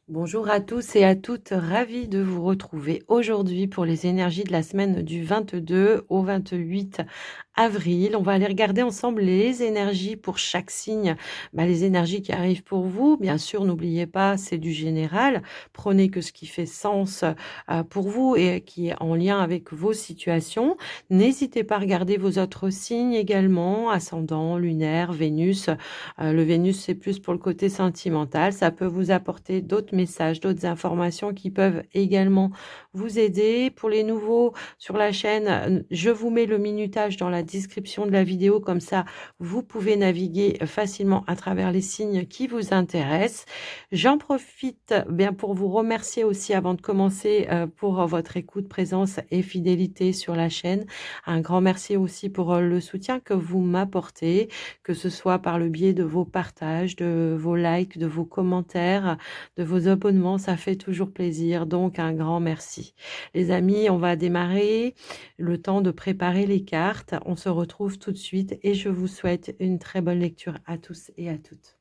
Bonjour à tous et à toutes, ravie de vous retrouver aujourd'hui pour les énergies de la semaine du 22 au 28 avril. On va aller regarder ensemble les énergies pour chaque signe, les énergies qui arrivent pour vous. Bien sûr, n'oubliez pas, c'est du général. Prenez que ce qui fait sens pour vous et qui est en lien avec vos situations. N'hésitez pas à regarder vos autres signes également, ascendant, lunaire, Vénus. Le Vénus, c'est plus pour le côté sentimental. Ça peut vous apporter d'autres messages, d'autres informations qui peuvent également vous aider. Pour les nouveaux sur la chaîne, je vous mets le minutage dans la description de la vidéo. Comme ça, vous pouvez naviguer facilement à travers les signes qui vous intéressent. J'en profite bien pour vous remercier aussi avant de commencer pour votre écoute, présence et fidélité sur la chaîne. Un grand merci aussi pour le soutien que vous m'apportez, que ce soit par le biais de vos partages, de vos likes, de vos commentaires, de vos abonnements. Ça fait toujours plaisir, donc un grand merci. Les amis, on va démarrer, le temps de préparer les cartes. On se retrouve tout de suite et je vous souhaite une très bonne lecture à tous et à toutes.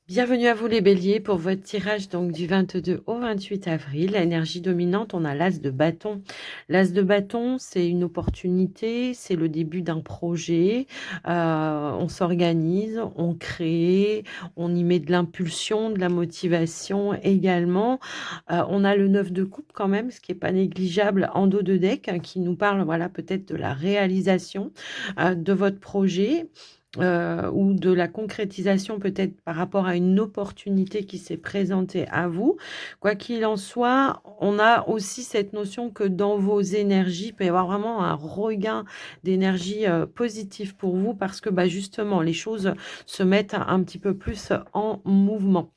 Bienvenue à vous les béliers pour votre tirage donc du 22 au 28 avril. L'énergie dominante, on a l'as de bâton. L'as de bâton, c'est une opportunité, c'est le début d'un projet. On s'organise, on crée, on y met de l'impulsion, de la motivation également. On a le 9 de coupe quand même, ce qui n'est pas négligeable en dos de deck, hein, qui nous parle voilà, peut-être de la réalisation de votre projet. Ou de la concrétisation peut-être par rapport à une opportunité qui s'est présentée à vous. Quoi qu'il en soit, on a aussi cette notion que dans vos énergies, il peut y avoir vraiment un regain d'énergie positive pour vous parce que justement, les choses se mettent un petit peu plus en mouvement.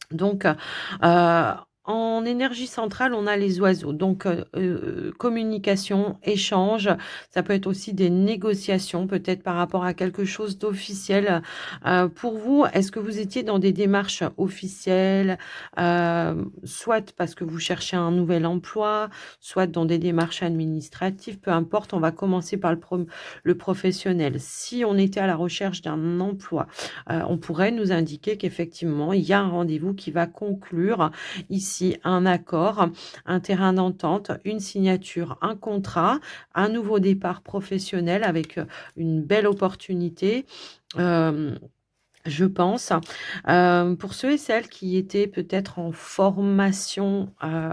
Donc, en énergie centrale, on a les oiseaux. Donc, communication, échange, ça peut être aussi des négociations, peut-être par rapport à quelque chose d'officiel. Pour vous, est-ce que vous étiez dans des démarches officielles, soit parce que vous cherchez un nouvel emploi, soit dans des démarches administratives, peu importe, on va commencer par le professionnel. Si on était à la recherche d'un emploi, on pourrait nous indiquer qu'effectivement, il y a un rendez-vous qui va conclure ici un accord, un terrain d'entente, une signature, un contrat, un nouveau départ professionnel avec une belle opportunité. Euh, je pense. Pour ceux et celles qui étaient peut-être en formation,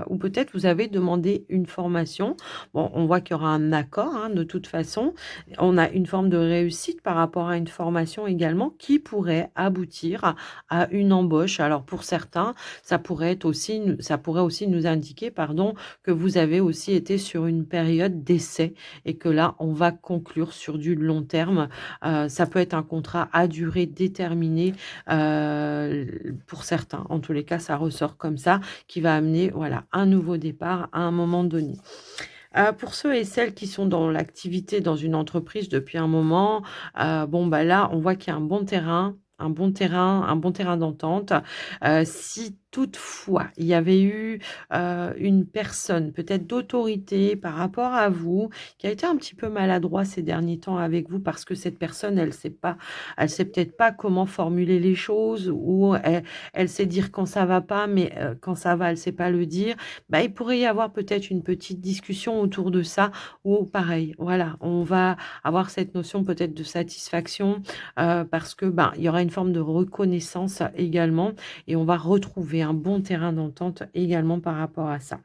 ou peut-être vous avez demandé une formation. Bon, on voit qu'il y aura un accord, hein, de toute façon. On a une forme de réussite par rapport à une formation également qui pourrait aboutir à une embauche. Alors pour certains, ça pourrait aussi nous indiquer, pardon, que vous avez aussi été sur une période d'essai et que là, on va conclure sur du long terme. Ça peut être un contrat à durée déterminée pour certains. En tous les cas, ça ressort comme ça, qui va amener voilà, un nouveau départ à un moment donné. Pour ceux et celles qui sont dans l'activité dans une entreprise depuis un moment, là, on voit qu'il y a un bon terrain d'entente. Si toutefois il y avait eu une personne peut-être d'autorité par rapport à vous qui a été un petit peu maladroit ces derniers temps avec vous parce que cette personne, elle sait peut-être pas comment formuler les choses ou elle sait dire quand ça va pas, mais quand ça va, elle sait pas le dire. Il pourrait y avoir peut-être une petite discussion autour de ça ou pareil, voilà, on va avoir cette notion peut-être de satisfaction parce que il y aura une forme de reconnaissance également et on va retrouver un bon terrain d'entente également par rapport à ça.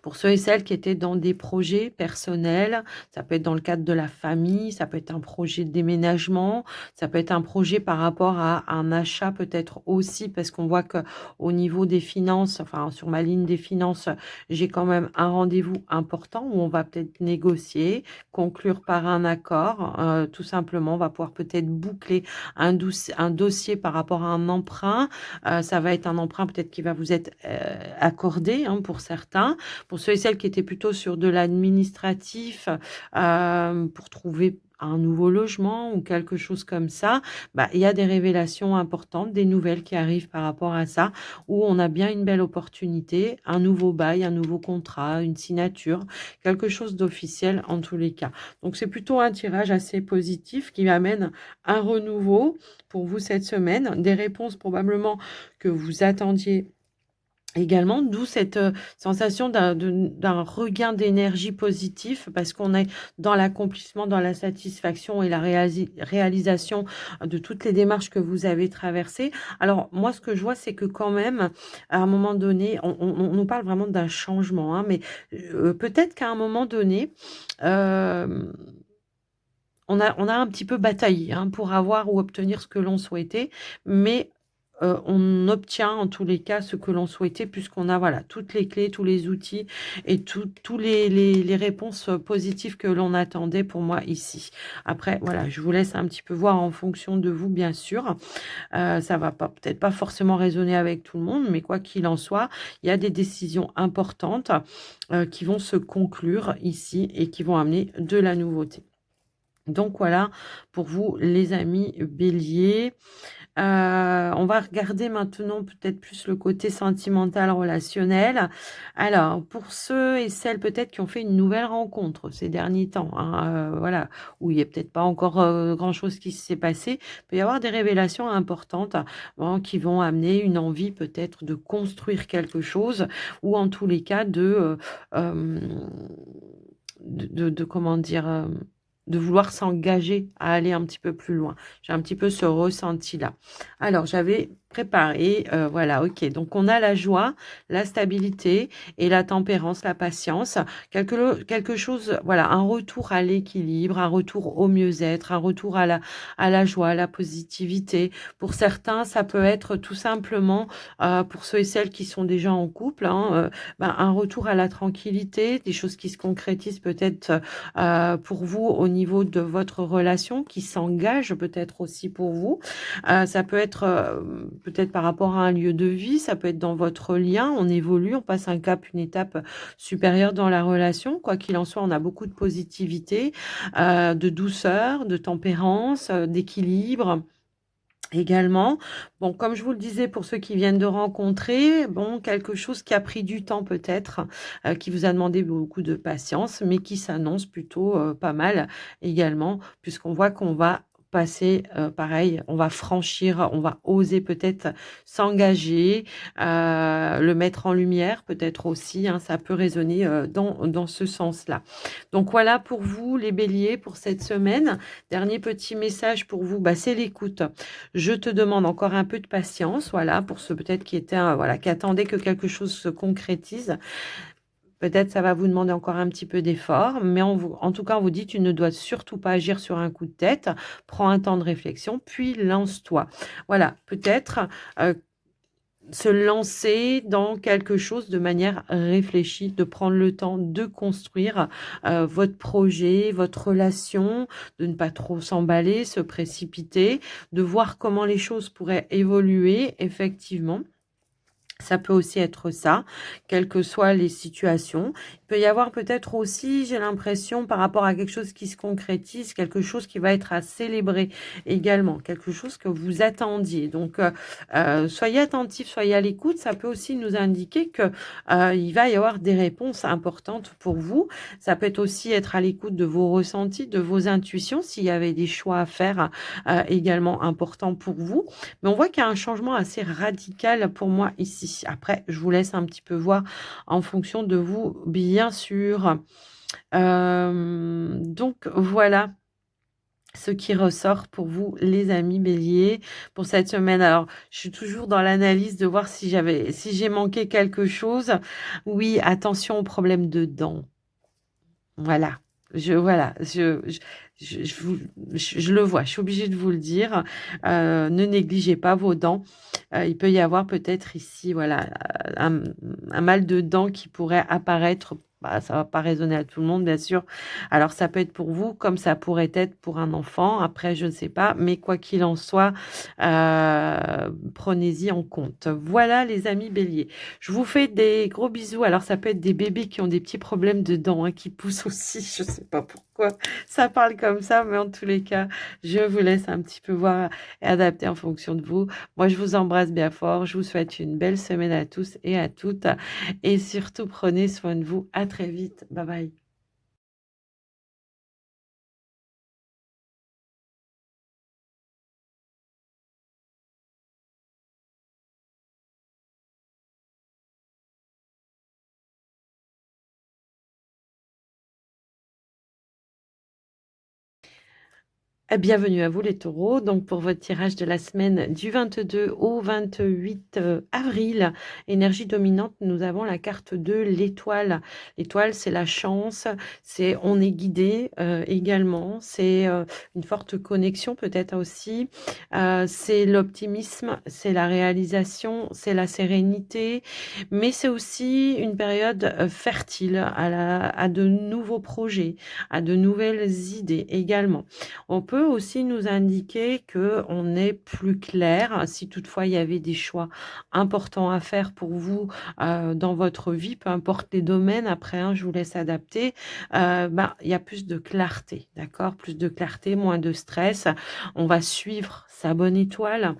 Pour ceux et celles qui étaient dans des projets personnels, ça peut être dans le cadre de la famille, ça peut être un projet de déménagement, ça peut être un projet par rapport à un achat peut-être aussi, parce qu'on voit que au niveau des finances, enfin sur ma ligne des finances, j'ai quand même un rendez-vous important où on va peut-être négocier, conclure par un accord, tout simplement, on va pouvoir peut-être boucler un dossier par rapport à un emprunt. Ça va être un emprunt peut-être qui va vous être accordé, hein, pour certains. Pour ceux et celles qui étaient plutôt sur de l'administratif, pour trouver un nouveau logement ou quelque chose comme ça, bah, il y a des révélations importantes, des nouvelles qui arrivent par rapport à ça, où on a bien une belle opportunité, un nouveau bail, un nouveau contrat, une signature, quelque chose d'officiel en tous les cas. Donc c'est plutôt un tirage assez positif qui amène un renouveau pour vous cette semaine, des réponses probablement que vous attendiez également, d'où cette sensation d'un regain d'énergie positif parce qu'on est dans l'accomplissement, dans la satisfaction et la réalisation de toutes les démarches que vous avez traversées. Alors moi, ce que je vois, c'est que quand même, à un moment donné, on nous parle vraiment d'un changement, hein, mais peut-être qu'à un moment donné, euh, on a un petit peu bataillé, hein, pour avoir ou obtenir ce que l'on souhaitait, mais on obtient en tous les cas ce que l'on souhaitait puisqu'on a voilà toutes les clés, tous les outils et tous les réponses positives que l'on attendait pour moi ici. Après, voilà, je vous laisse un petit peu voir en fonction de vous, bien sûr. Ça va pas peut-être pas forcément résonner avec tout le monde, mais quoi qu'il en soit, il y a des décisions importantes qui vont se conclure ici et qui vont amener de la nouveauté. Donc voilà pour vous les amis béliers. On va regarder maintenant peut-être plus le côté sentimental, relationnel. Alors pour ceux et celles peut-être qui ont fait une nouvelle rencontre ces derniers temps, hein, voilà, où il n'y a peut-être pas encore grand-chose qui s'est passé, il peut y avoir des révélations importantes, bon, qui vont amener une envie peut-être de construire quelque chose ou en tous les cas euh, de comment dire, de vouloir s'engager à aller un petit peu plus loin. J'ai un petit peu ce ressenti-là. Alors, j'avais préparé, voilà, ok. Donc, on a la joie, la stabilité et la tempérance, la patience. Quelque chose, voilà, un retour à l'équilibre, un retour au mieux-être, un retour à la joie, à la positivité. Pour certains, ça peut être tout simplement, pour ceux et celles qui sont déjà en couple, hein, ben, un retour à la tranquillité, des choses qui se concrétisent peut-être pour vous au niveau de votre relation, qui s'engage peut-être aussi pour vous. Ça peut être peut-être par rapport à un lieu de vie, ça peut être dans votre lien, on évolue, on passe un cap, une étape supérieure dans la relation. Quoi qu'il en soit, on a beaucoup de positivité, de douceur, de tempérance, d'équilibre. Également, bon, comme je vous le disais, pour ceux qui viennent de rencontrer, bon, quelque chose qui a pris du temps peut-être, qui vous a demandé beaucoup de patience, mais qui s'annonce plutôt pas mal également, puisqu'on voit qu'on va passer, pareil, on va franchir, on va oser peut-être s'engager, le mettre en lumière peut-être aussi, hein, ça peut résonner dans ce sens-là. Donc voilà pour vous les béliers pour cette semaine. Dernier petit message pour vous, bah, c'est l'écoute. Je te demande encore un peu de patience, voilà, pour ceux peut-être qui étaient, voilà, qui attendaient que quelque chose se concrétise. Peut-être ça va vous demander encore un petit peu d'effort, mais en tout cas, on vous dit, tu ne dois surtout pas agir sur un coup de tête. Prends un temps de réflexion, puis lance-toi. Voilà, peut-être euh, se lancer dans quelque chose de manière réfléchie, de prendre le temps de construire votre projet, votre relation, de ne pas trop s'emballer, se précipiter, de voir comment les choses pourraient évoluer effectivement. Ça peut aussi être ça, quelles que soient les situations. Il peut y avoir peut-être aussi, j'ai l'impression, par rapport à quelque chose qui se concrétise, quelque chose qui va être à célébrer également, quelque chose que vous attendiez. Donc, soyez attentifs, soyez à l'écoute. Ça peut aussi nous indiquer que il va y avoir des réponses importantes pour vous. Ça peut être aussi être à l'écoute de vos ressentis, de vos intuitions, s'il y avait des choix à faire également importants pour vous. Mais on voit qu'il y a un changement assez radical pour moi ici. Après, je vous laisse un petit peu voir en fonction de vous, bien sûr. Donc voilà ce qui ressort pour vous, les amis béliers, pour cette semaine. Alors, je suis toujours dans l'analyse de voir si j'ai manqué quelque chose. Oui, attention aux problèmes de dents. Voilà. Voilà, je le vois, je suis obligée de vous le dire. Ne négligez pas vos dents. Il peut y avoir peut-être ici, voilà, un mal de dents qui pourrait apparaître. Bah, ça va pas résonner à tout le monde, bien sûr. Alors, ça peut être pour vous, comme ça pourrait être pour un enfant. Après, je ne sais pas, mais quoi qu'il en soit, prenez-y en compte. Voilà, les amis béliers. Je vous fais des gros bisous. Alors, ça peut être des bébés qui ont des petits problèmes de dents, hein, qui poussent aussi. Je sais pas pourquoi. pourquoi ça parle comme ça, mais en tous les cas, je vous laisse un petit peu voir et adapter en fonction de vous. Moi, je vous embrasse bien fort. Je vous souhaite une belle semaine à tous et à toutes. Et surtout, prenez soin de vous. À très vite. Bye bye. Bienvenue à vous les taureaux, donc pour votre tirage de la semaine du 22 au 28 avril, énergie dominante, nous avons la carte de l'étoile. L'étoile, c'est la chance, c'est on est guidé également, c'est une forte connexion peut-être aussi, c'est l'optimisme, c'est la réalisation, c'est la sérénité, mais c'est aussi une période fertile à de nouveaux projets, à de nouvelles idées également. On peut aussi nous indiquer qu'on est plus clair, si toutefois il y avait des choix importants à faire pour vous, dans votre vie, peu importe les domaines après, hein, je vous laisse adapter, il y a plus de clarté, d'accord? Plus de clarté, moins de stress. On va suivre sa bonne étoile,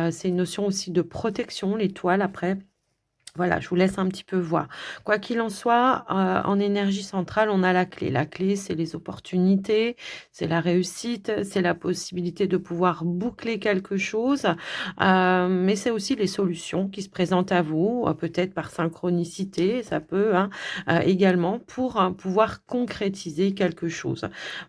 c'est une notion aussi de protection, l'étoile après. Voilà, je vous laisse un petit peu voir. Quoi qu'il en soit, en énergie centrale, on a la clé. La clé, c'est les opportunités, c'est la réussite, c'est la possibilité de pouvoir boucler quelque chose, mais c'est aussi les solutions qui se présentent à vous, peut-être par synchronicité, ça peut, hein, également pour, pouvoir concrétiser quelque chose.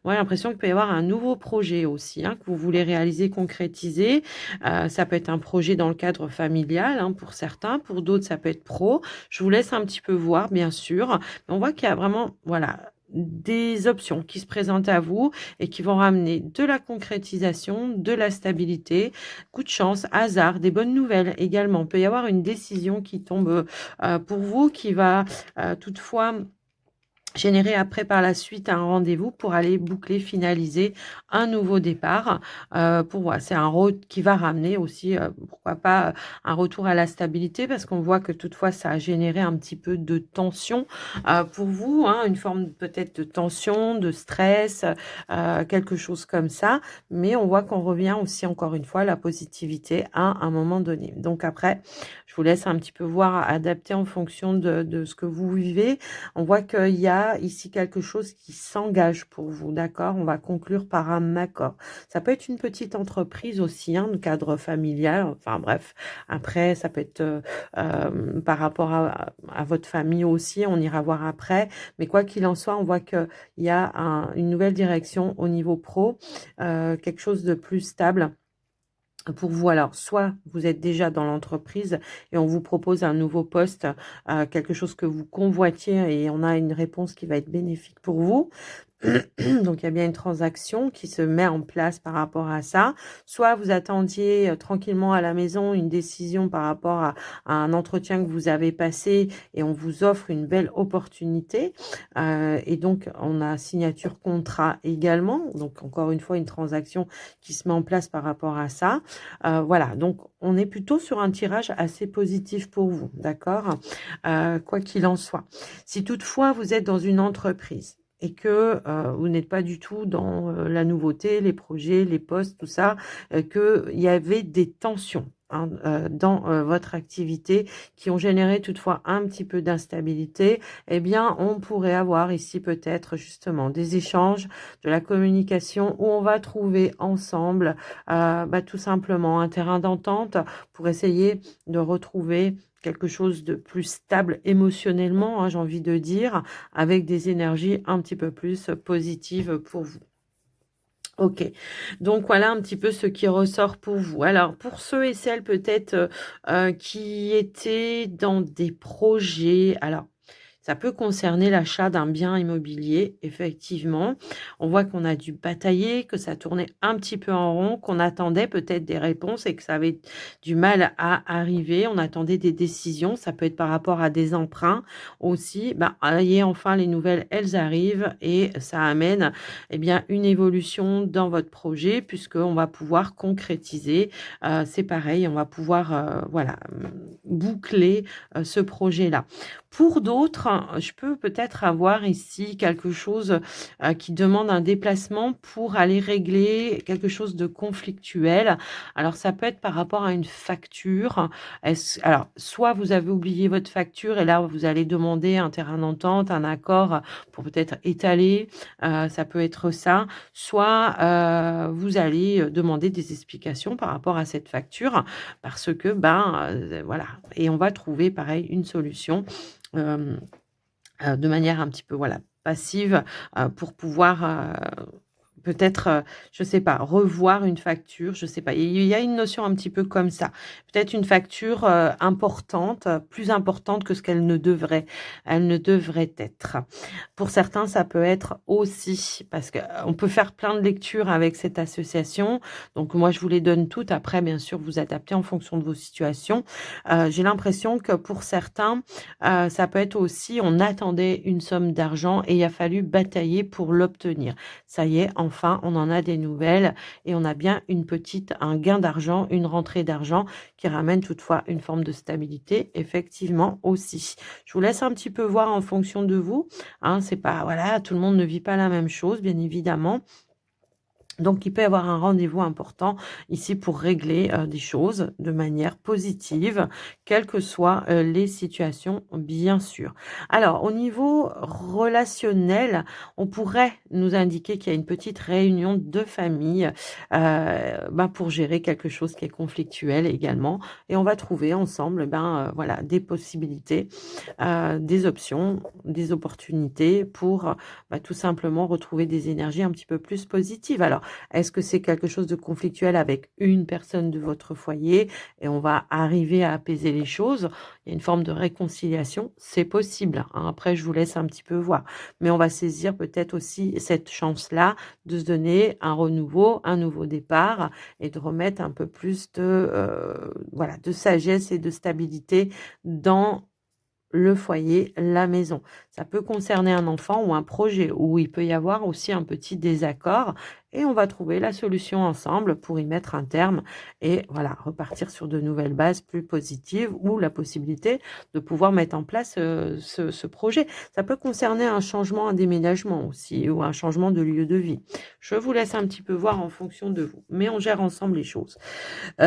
Moi, j'ai l'impression qu'il peut y avoir un nouveau projet aussi, hein, que vous voulez réaliser, concrétiser. Ça peut être un projet dans le cadre familial, hein, pour certains, pour d'autres, ça peut être pro. Je vous laisse un petit peu voir, bien sûr. Mais on voit qu'il y a vraiment, voilà, des options qui se présentent à vous et qui vont ramener de la concrétisation, de la stabilité, coup de chance, hasard, des bonnes nouvelles également. Il peut y avoir une décision qui tombe pour vous qui va toutefois générer après par la suite un rendez-vous pour aller boucler, finaliser un nouveau départ. Pour voilà, c'est un road qui va ramener aussi, pourquoi pas, un retour à la stabilité parce qu'on voit que toutefois ça a généré un petit peu de tension, pour vous, hein, une forme peut-être de tension, de stress, quelque chose comme ça. Mais on voit qu'on revient aussi encore une fois à la positivité à un moment donné. Donc après, je vous laisse un petit peu voir, adapter en fonction de ce que vous vivez. On voit qu'il y a ici quelque chose qui s'engage pour vous, d'accord? On va conclure par un accord. Ça peut être une petite entreprise aussi, hein, de cadre familial, enfin bref. Après, ça peut être par rapport à votre famille aussi, on ira voir après. Mais quoi qu'il en soit, on voit qu'il y a une nouvelle direction au niveau pro, quelque chose de plus stable pour vous. Alors, soit vous êtes déjà dans l'entreprise et on vous propose un nouveau poste, quelque chose que vous convoitiez et on a une réponse qui va être bénéfique pour vous. Donc, il y a bien une transaction qui se met en place par rapport à ça. Soit vous attendiez tranquillement à la maison une décision par rapport à un entretien que vous avez passé et on vous offre une belle opportunité. Et donc, on a signature contrat également. Donc, encore une fois, une transaction qui se met en place par rapport à ça. Voilà, donc on est plutôt sur un tirage assez positif pour vous, d'accord? Quoi qu'il en soit. Si toutefois vous êtes dans une entreprise et que vous n'êtes pas du tout dans la nouveauté, les projets, les postes, tout ça, qu'il y avait des tensions, hein, dans votre activité qui ont généré toutefois un petit peu d'instabilité, eh bien, on pourrait avoir ici peut-être justement des échanges, de la communication où on va trouver ensemble tout simplement un terrain d'entente pour essayer de retrouver quelque chose de plus stable émotionnellement, hein, j'ai envie de dire, avec des énergies un petit peu plus positives pour vous. Ok, donc voilà un petit peu ce qui ressort pour vous. Alors pour ceux et celles peut-être qui étaient dans des projets, alors ça peut concerner l'achat d'un bien immobilier, effectivement. On voit qu'on a dû batailler, que ça tournait un petit peu en rond, qu'on attendait peut-être des réponses et que ça avait du mal à arriver. On attendait des décisions. Ça peut être par rapport à des emprunts aussi. Ayez enfin les nouvelles, elles arrivent et ça amène eh bien, une évolution dans votre projet puisqu'on va pouvoir concrétiser. C'est pareil, on va pouvoir voilà, boucler, ce projet-là. Pour d'autres, je peux peut-être avoir ici quelque chose, qui demande un déplacement pour aller régler quelque chose de conflictuel. Alors ça peut être par rapport à une facture. Alors soit vous avez oublié votre facture et là vous allez demander un terrain d'entente, un accord, pour peut-être étaler, ça peut être ça. Soit, vous allez, demander des explications par rapport à cette facture parce que, ben, voilà et on va trouver pareil une solution, hem, de manière un petit peu, voilà, passive, pour pouvoir, peut-être, je sais pas, revoir une facture, je sais pas. Il y a une notion un petit peu comme ça. Peut-être une facture, importante, plus importante que ce qu'elle ne devrait être. Pour certains, ça peut être aussi parce qu'on on peut faire plein de lectures avec cette association. Donc moi, je vous les donne toutes. Après, bien sûr, vous adaptez en fonction de vos situations. J'ai l'impression que pour certains, ça peut être aussi on attendait une somme d'argent et il a fallu batailler pour l'obtenir. Ça y est, enfin, on en a des nouvelles et on a bien un gain d'argent, une rentrée d'argent qui ramène toutefois une forme de stabilité, effectivement aussi. Je vous laisse un petit peu voir en fonction de vous, hein, c'est pas voilà, tout le monde ne vit pas la même chose, bien évidemment. Donc, il peut y avoir un rendez-vous important ici pour régler, des choses de manière positive, quelles que soient, les situations, bien sûr. Alors, au niveau relationnel, on pourrait nous indiquer qu'il y a une petite réunion de famille, pour gérer quelque chose qui est conflictuel également et on va trouver ensemble, voilà, des possibilités, des options, des opportunités pour, tout simplement retrouver des énergies un petit peu plus positives. Alors, est-ce que c'est quelque chose de conflictuel avec une personne de votre foyer et on va arriver à apaiser les choses? Il y a une forme de réconciliation, c'est possible, hein. Après, je vous laisse un petit peu voir. Mais on va saisir peut-être aussi cette chance-là de se donner un renouveau, un nouveau départ et de remettre un peu plus de, voilà, de sagesse et de stabilité dans le foyer, la maison. Ça peut concerner un enfant ou un projet où il peut y avoir aussi un petit désaccord et on va trouver la solution ensemble pour y mettre un terme et voilà, repartir sur de nouvelles bases plus positives ou la possibilité de pouvoir mettre en place, ce projet. Ça peut concerner un changement, un déménagement aussi ou un changement de lieu de vie. Je vous laisse un petit peu voir en fonction de vous, mais on gère ensemble les choses. On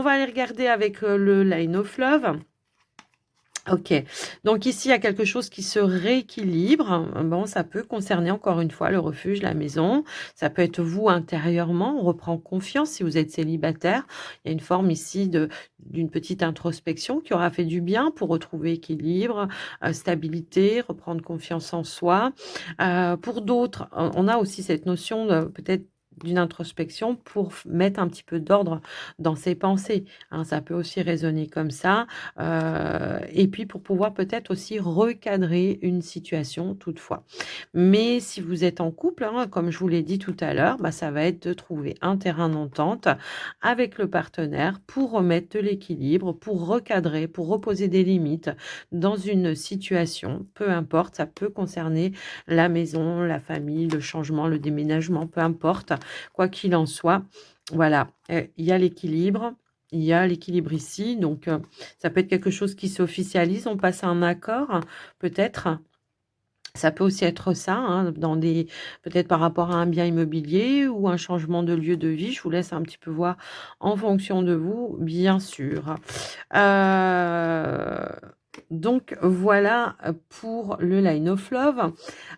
va aller regarder avec, le Line of Love. OK. Donc ici, il y a quelque chose qui se rééquilibre. Bon, ça peut concerner encore une fois le refuge, la maison. Ça peut être vous intérieurement. On reprend confiance si vous êtes célibataire. Il y a une forme ici d'une petite introspection qui aura fait du bien pour retrouver équilibre, stabilité, reprendre confiance en soi. Pour d'autres, on a aussi cette notion de peut-être d'une introspection pour mettre un petit peu d'ordre dans ses pensées, hein. Ça peut aussi résonner comme ça. Et puis pour pouvoir peut-être aussi recadrer une situation toutefois. Mais si vous êtes en couple, hein, comme je vous l'ai dit tout à l'heure, ça va être de trouver un terrain d'entente avec le partenaire pour remettre de l'équilibre, pour recadrer, pour reposer des limites dans une situation, peu importe, ça peut concerner la maison, la famille, le changement, le déménagement, peu importe. Quoi qu'il en soit, voilà, il y a l'équilibre. Il y a l'équilibre ici, donc ça peut être quelque chose qui s'officialise, on passe à un accord, peut-être. Ça peut aussi être ça, hein, dans des peut-être par rapport à un bien immobilier ou un changement de lieu de vie. Je vous laisse un petit peu voir en fonction de vous, bien sûr. Heu, donc voilà, pour le Line of Love.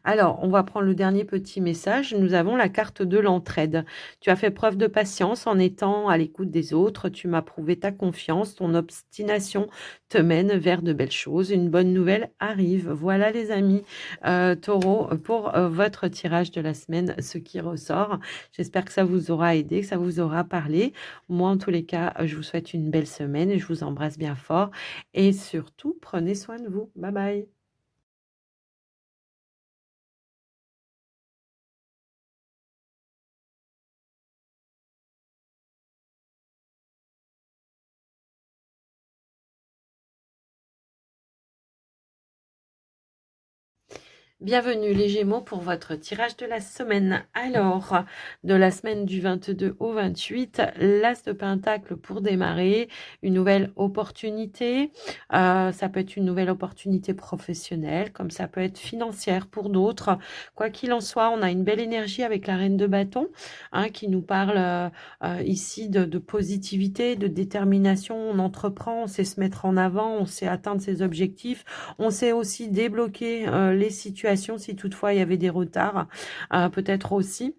Alors, on va prendre le dernier petit message. Nous avons la carte de l'entraide. Tu as fait preuve de patience en étant à l'écoute des autres. Tu m'as prouvé ta confiance. Ton obstination te mène vers de belles choses. Une bonne nouvelle arrive. Voilà les amis, Taureau, pour, votre tirage de la semaine, ce qui ressort. J'espère que ça vous aura aidé, que ça vous aura parlé. Moi, en tous les cas, je vous souhaite une belle semaine et je vous embrasse bien fort et surtout, prenez soin de vous. Bye bye. Bienvenue les Gémeaux pour votre tirage de la semaine. Alors, de la semaine du 22 au 28, l'As de Pentacle pour démarrer, une nouvelle opportunité. Ça peut être une nouvelle opportunité professionnelle, comme ça peut être financière pour d'autres. Quoi qu'il en soit, on a une belle énergie avec la Reine de Bâton, hein, qui nous parle ici de positivité, de détermination. On entreprend, on sait se mettre en avant, on sait atteindre ses objectifs. On sait aussi débloquer les situations si toutefois il y avait des retards, peut-être aussi.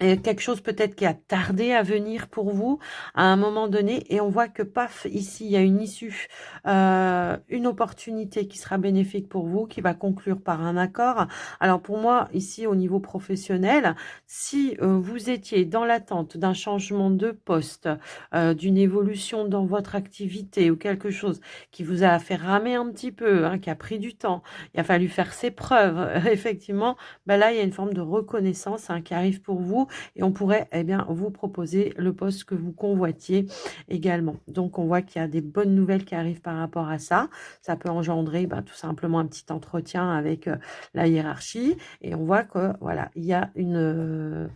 Et quelque chose peut-être qui a tardé à venir pour vous à un moment donné et on voit que paf, ici, il y a une issue, une opportunité qui sera bénéfique pour vous, qui va conclure par un accord. Alors pour moi, ici, au niveau professionnel, si vous étiez dans l'attente d'un changement de poste, d'une évolution dans votre activité ou quelque chose qui vous a fait ramer un petit peu, hein, qui a pris du temps, il a fallu faire ses preuves, effectivement, ben là, il y a une forme de reconnaissance, hein, qui arrive pour vous et on pourrait eh bien, vous proposer le poste que vous convoitiez également. Donc, on voit qu'il y a des bonnes nouvelles qui arrivent par rapport à ça. Ça peut engendrer tout simplement un petit entretien avec la hiérarchie et on voit que voilà, il y a une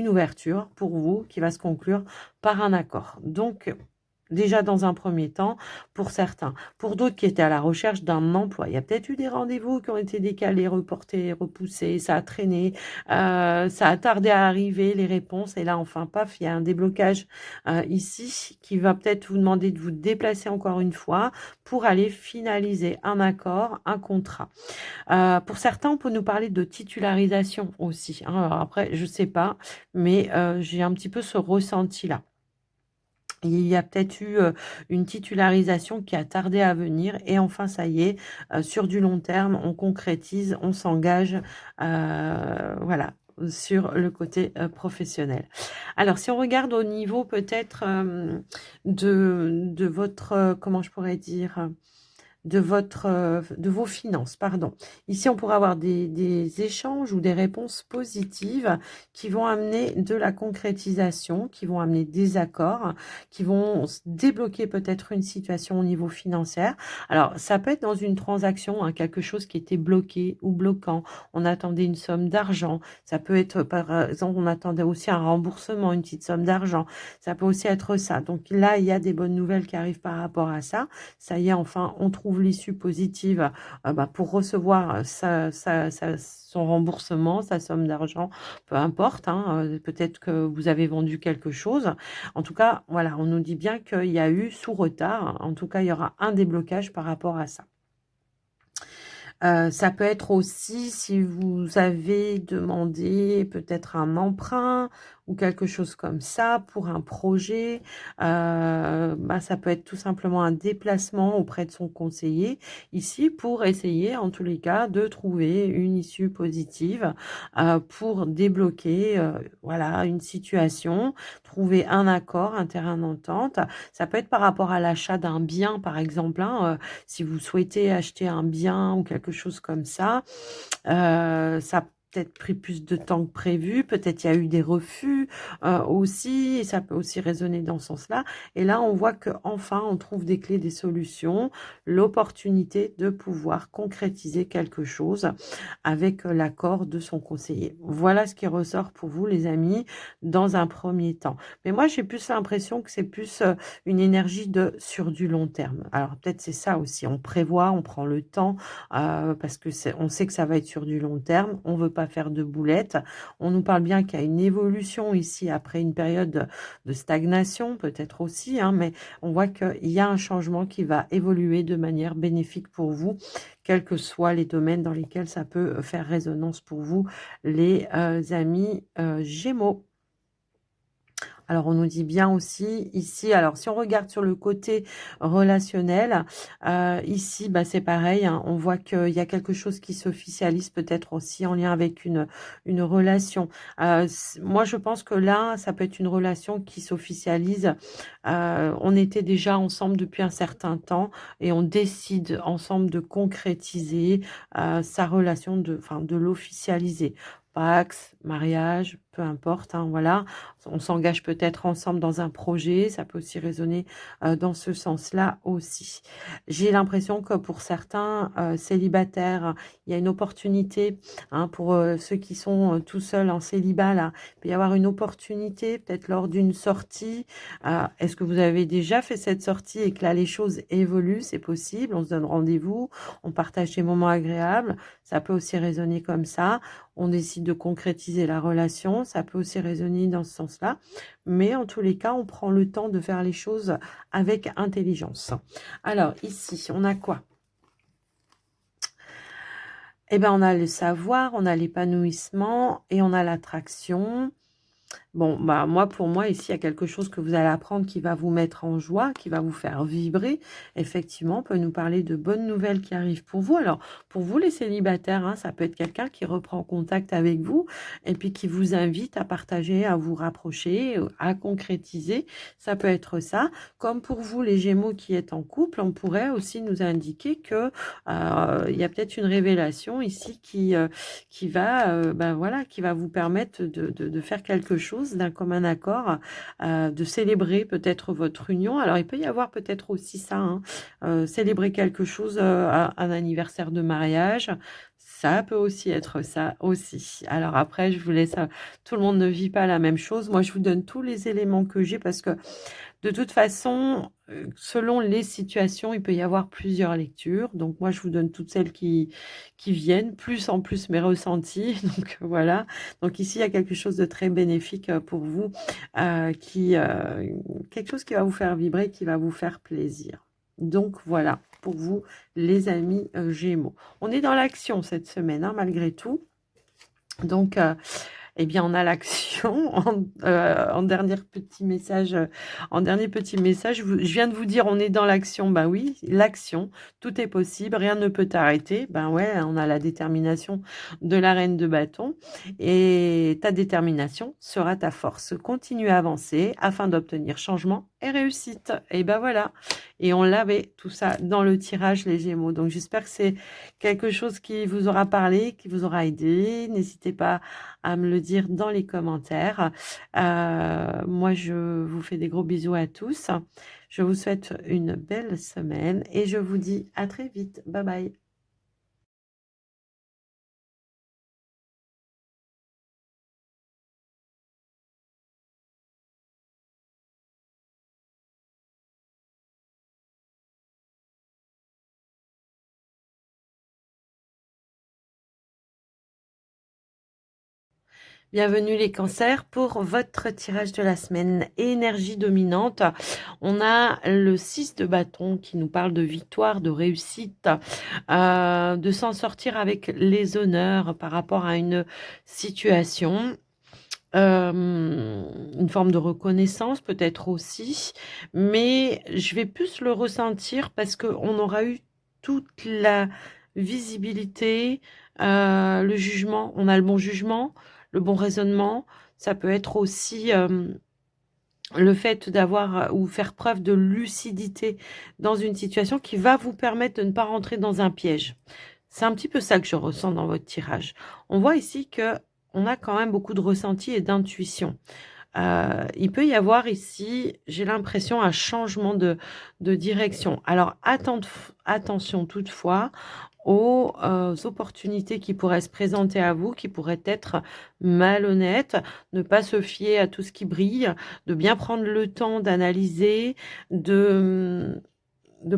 ouverture pour vous qui va se conclure par un accord. Donc, déjà dans un premier temps, pour certains. Pour d'autres qui étaient à la recherche d'un emploi, il y a peut-être eu des rendez-vous qui ont été décalés, reportés, repoussés, ça a traîné, ça a tardé à arriver, les réponses. Et là, enfin, paf, il y a un déblocage ici qui va peut-être vous demander de vous déplacer encore une fois pour aller finaliser un accord, un contrat. Pour certains, on peut nous parler de titularisation aussi, hein. Alors après, je sais pas, mais j'ai un petit peu ce ressenti-là. Il y a peut-être eu une titularisation qui a tardé à venir et enfin ça y est, sur du long terme, on concrétise, on s'engage, voilà, sur le côté professionnel. Alors si on regarde au niveau peut-être de votre, comment je pourrais dire, de vos finances, pardon. Ici, on pourrait avoir des échanges ou des réponses positives qui vont amener de la concrétisation, qui vont amener des accords, qui vont débloquer peut-être une situation au niveau financier. Alors, ça peut être dans une transaction, hein, quelque chose qui était bloqué ou bloquant. On attendait une somme d'argent. Ça peut être, par exemple, on attendait aussi un remboursement, une petite somme d'argent. Ça peut aussi être ça. Donc là, il y a des bonnes nouvelles qui arrivent par rapport à ça. Ça y est, enfin, on trouve l'issue positive pour recevoir son remboursement, sa somme d'argent, peu importe, hein, peut-être que vous avez vendu quelque chose. En tout cas, voilà, on nous dit bien qu'il y a eu sous retard. En tout cas, il y aura un déblocage par rapport à ça. Ça peut être aussi si vous avez demandé peut-être un emprunt ou quelque chose comme ça pour un projet. Ça peut être tout simplement un déplacement auprès de son conseiller ici pour essayer en tous les cas de trouver une issue positive pour débloquer voilà, une situation, trouver un accord, un terrain d'entente. Ça peut être par rapport à l'achat d'un bien par exemple, hein, si vous souhaitez acheter un bien ou quelque chose comme ça, ça a peut-être pris plus de temps que prévu, peut-être il y a eu des refus aussi, et ça peut aussi résonner dans ce sens-là. Et là, on voit qu'enfin, on trouve des clés, des solutions, l'opportunité de pouvoir concrétiser quelque chose avec l'accord de son conseiller. Voilà ce qui ressort pour vous, les amis, dans un premier temps. Mais moi, j'ai plus l'impression que c'est plus une énergie de sur du long terme. Alors peut-être c'est ça aussi, on prévoit, on prend le temps parce que on sait que ça va être sur du long terme, on veut pas faire de boulettes. On nous parle bien qu'il y a une évolution ici après une période de stagnation peut-être aussi, hein, mais on voit qu'il y a un changement qui va évoluer de manière bénéfique pour vous, quels que soient les domaines dans lesquels ça peut faire résonance pour vous, les amis Gémeaux. Alors, on nous dit bien aussi ici, alors si on regarde sur le côté relationnel, ici, c'est pareil, hein, on voit qu'il y a quelque chose qui s'officialise peut-être aussi en lien avec une relation. Moi, je pense que là, ça peut être une relation qui s'officialise. On était déjà ensemble depuis un certain temps et on décide ensemble de concrétiser sa relation, de l'officialiser. Pax, mariage, peu importe, hein, voilà. On s'engage peut-être ensemble dans un projet, ça peut aussi résonner dans ce sens-là aussi. J'ai l'impression que pour certains célibataires, il y a une opportunité, hein, pour ceux qui sont tout seuls en célibat, là, il peut y avoir une opportunité, peut-être lors d'une sortie. Est-ce que vous avez déjà fait cette sortie et que là, les choses évoluent? C'est possible, on se donne rendez-vous, on partage des moments agréables, ça peut aussi résonner comme ça. On décide de concrétiser la relation, ça peut aussi résonner dans ce sens-là. Mais en tous les cas, on prend le temps de faire les choses avec intelligence. Alors ici, on a quoi? Eh bien, on a le savoir, on a l'épanouissement et on a l'attraction. Bon, bah, pour moi, ici, il y a quelque chose que vous allez apprendre qui va vous mettre en joie, qui va vous faire vibrer. Effectivement, on peut nous parler de bonnes nouvelles qui arrivent pour vous. Alors, pour vous, les célibataires, hein, ça peut être quelqu'un qui reprend contact avec vous et puis qui vous invite à partager, à vous rapprocher, à concrétiser. Ça peut être ça. Comme pour vous, les Gémeaux qui êtes en couple, on pourrait aussi nous indiquer que il y a peut-être une révélation ici qui va, voilà, qui va vous permettre de faire quelque chose d'un commun accord, de célébrer peut-être votre union. Alors, il peut y avoir peut-être aussi ça, hein, célébrer quelque chose, un anniversaire de mariage. Ça peut aussi être ça aussi. Alors après, je vous laisse, tout le monde ne vit pas la même chose. Moi, je vous donne tous les éléments que j'ai parce que de toute façon, selon les situations, il peut y avoir plusieurs lectures. Donc moi, je vous donne toutes celles qui viennent, plus en plus mes ressentis. Donc voilà. Donc ici, il y a quelque chose de très bénéfique pour vous, quelque chose qui va vous faire vibrer, qui va vous faire plaisir. Donc voilà, pour vous, les amis Gémeaux. On est dans l'action cette semaine, hein, malgré tout. Donc, eh bien, on a l'action. En dernier petit message, je viens de vous dire, on est dans l'action. Ben oui, l'action, tout est possible, rien ne peut t'arrêter. Ben ouais, on a la détermination de la reine de bâton. Et ta détermination sera ta force. Continue à avancer afin d'obtenir changement et réussite. Et ben voilà. Et on l'avait tout ça dans le tirage, les Gémeaux. Donc j'espère que c'est quelque chose qui vous aura parlé, qui vous aura aidé. N'hésitez pas à me le dire dans les commentaires. Moi, je vous fais des gros bisous à tous. Je vous souhaite une belle semaine et je vous dis à très vite. Bye bye. Bienvenue les cancers pour votre tirage de la semaine. Énergie dominante. On a le 6 de bâton qui nous parle de victoire, de réussite, de s'en sortir avec les honneurs par rapport à une situation. Une forme de reconnaissance peut-être aussi, mais je vais plus le ressentir parce qu'on aura eu toute la visibilité, le jugement. On a le bon jugement, le bon raisonnement. Ça peut être aussi le fait d'avoir ou faire preuve de lucidité dans une situation qui va vous permettre de ne pas rentrer dans un piège. C'est un petit peu ça que je ressens dans votre tirage. On voit ici que on a quand même beaucoup de ressenti et d'intuition. Il peut y avoir ici, j'ai l'impression, un changement de direction. Alors, attention toutefois aux opportunités qui pourraient se présenter à vous, qui pourraient être malhonnêtes, ne pas se fier à tout ce qui brille, de bien prendre le temps d'analyser, de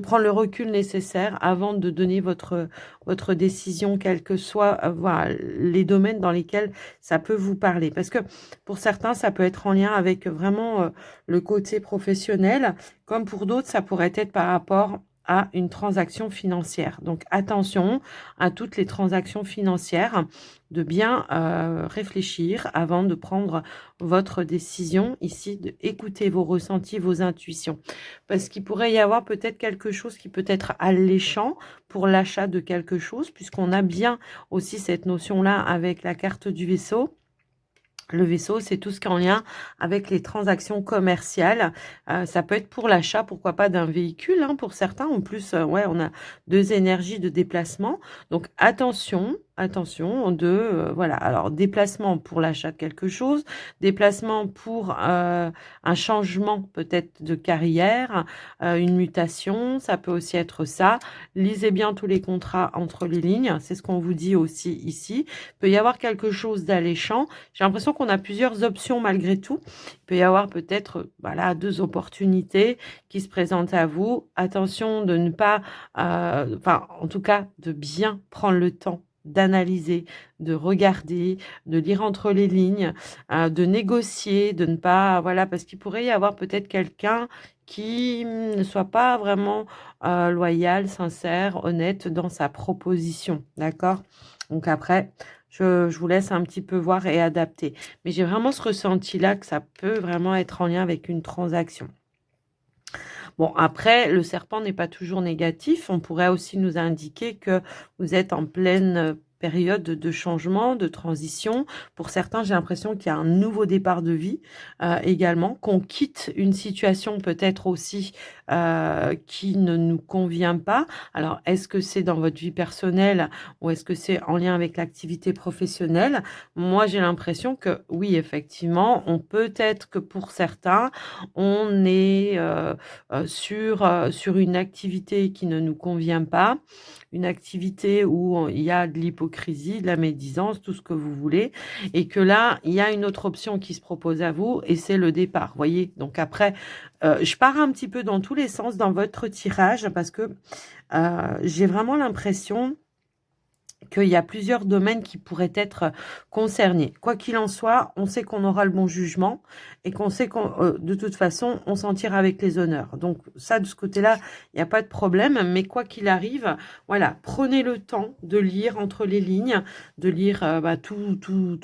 prendre le recul nécessaire avant de donner votre décision, quels que soient voilà, les domaines dans lesquels ça peut vous parler. Parce que pour certains, ça peut être en lien avec vraiment le côté professionnel, comme pour d'autres, ça pourrait être par rapport à une transaction financière. Donc attention à toutes les transactions financières, de bien réfléchir avant de prendre votre décision ici, d'écouter vos ressentis, vos intuitions. Parce qu'il pourrait y avoir peut-être quelque chose qui peut être alléchant pour l'achat de quelque chose, puisqu'on a bien aussi cette notion-là avec la carte du vaisseau. Le vaisseau, c'est tout ce qui est en lien avec les transactions commerciales. Ça peut être pour l'achat, pourquoi pas d'un véhicule, hein, pour certains. En plus, ouais, on a deux énergies de déplacement. Donc, attention, attention de, voilà, alors déplacement pour l'achat de quelque chose, déplacement pour, un changement peut-être de carrière, une mutation, ça peut aussi être ça. Lisez bien tous les contrats entre les lignes, c'est ce qu'on vous dit aussi ici. Il peut y avoir quelque chose d'alléchant. J'ai l'impression qu'on a plusieurs options malgré tout. Il peut y avoir peut-être, voilà, 2 opportunités qui se présentent à vous. Attention de ne pas, enfin, en tout cas, de bien prendre le temps d'analyser, de regarder, de lire entre les lignes, de négocier, de ne pas, voilà, parce qu'il pourrait y avoir peut-être quelqu'un qui ne soit pas vraiment loyal, sincère, honnête dans sa proposition, d'accord? Donc après, je vous laisse un petit peu voir et adapter. Mais j'ai vraiment ce ressenti-là que ça peut vraiment être en lien avec une transaction. Bon, après, le serpent n'est pas toujours négatif. On pourrait aussi nous indiquer que vous êtes en pleine période de changement, de transition. Pour certains, j'ai l'impression qu'il y a un nouveau départ de vie également, qu'on quitte une situation peut-être aussi qui ne nous convient pas. Alors, est-ce que c'est dans votre vie personnelle ou est-ce que c'est en lien avec l'activité professionnelle? Moi, j'ai l'impression que oui, effectivement, on peut être que pour certains, on est sur une activité qui ne nous convient pas, une activité où il y a de l'hypocrisie, de la médisance, tout ce que vous voulez et que là, il y a une autre option qui se propose à vous et c'est le départ, voyez? Donc après, je pars un petit peu dans tous les sens dans votre tirage parce que, j'ai vraiment l'impression qu'il y a plusieurs domaines qui pourraient être concernés. Quoi qu'il en soit, on sait qu'on aura le bon jugement et qu'on sait qu'on, de toute façon, on s'en tire avec les honneurs. Donc ça, de ce côté-là, il n'y a pas de problème. Mais quoi qu'il arrive, voilà, prenez le temps de lire entre les lignes, de lire tout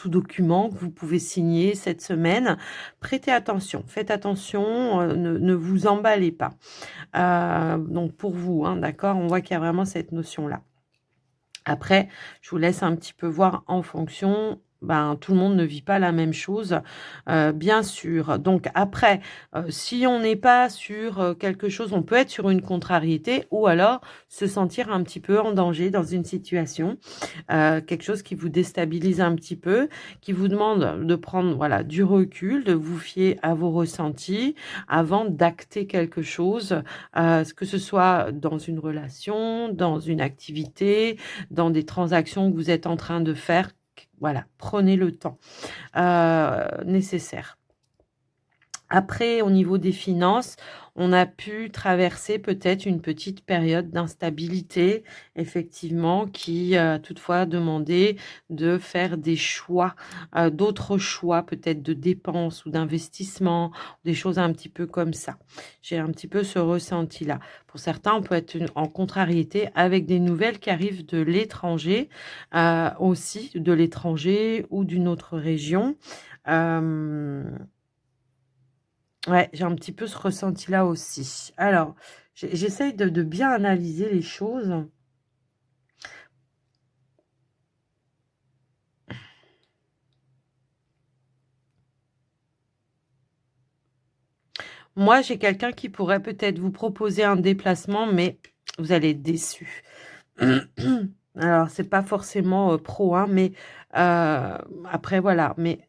document que vous pouvez signer cette semaine. Prêtez attention, faites attention, ne vous emballez pas. Donc pour vous, hein, d'accord, on voit qu'il y a vraiment cette notion-là. Après, je vous laisse un petit peu voir en fonction, ben, tout le monde ne vit pas la même chose, bien sûr. Donc après, si on n'est pas sur, quelque chose, on peut être sur une contrariété ou alors se sentir un petit peu en danger dans une situation, quelque chose qui vous déstabilise un petit peu, qui vous demande de prendre, voilà, du recul, de vous fier à vos ressentis avant d'acter quelque chose, que ce soit dans une relation, dans une activité, dans des transactions que vous êtes en train de faire. Voilà, prenez le temps nécessaire. Après, au niveau des finances, on a pu traverser peut-être une petite période d'instabilité, effectivement, qui a toutefois demandé de faire des choix, d'autres choix peut-être de dépenses ou d'investissements, des choses un petit peu comme ça. J'ai un petit peu ce ressenti-là. Pour certains, on peut être en contrariété avec des nouvelles qui arrivent de l'étranger, aussi de l'étranger ou d'une autre région. Ouais, j'ai un petit peu ce ressenti-là aussi. Alors, j'essaye de bien analyser les choses. Moi, j'ai quelqu'un qui pourrait peut-être vous proposer un déplacement, mais vous allez être déçus. Alors, c'est pas forcément pro, hein, mais après, voilà. Mais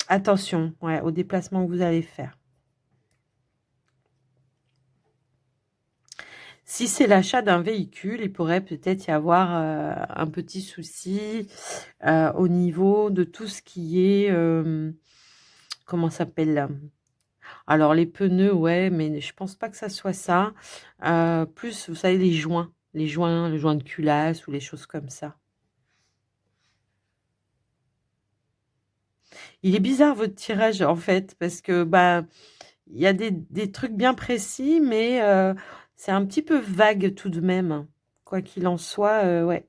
attention, ouais, au déplacement que vous allez faire. Si c'est l'achat d'un véhicule, il pourrait peut-être y avoir un petit souci au niveau de tout ce qui est, comment ça s'appelle? Alors les pneus, ouais, mais je pense pas que ça soit ça. Plus, vous savez, les joints de culasse ou les choses comme ça. Il est bizarre votre tirage en fait, parce que, bah, il y a des trucs bien précis, mais c'est un petit peu vague tout de même. Quoi qu'il en soit, ouais.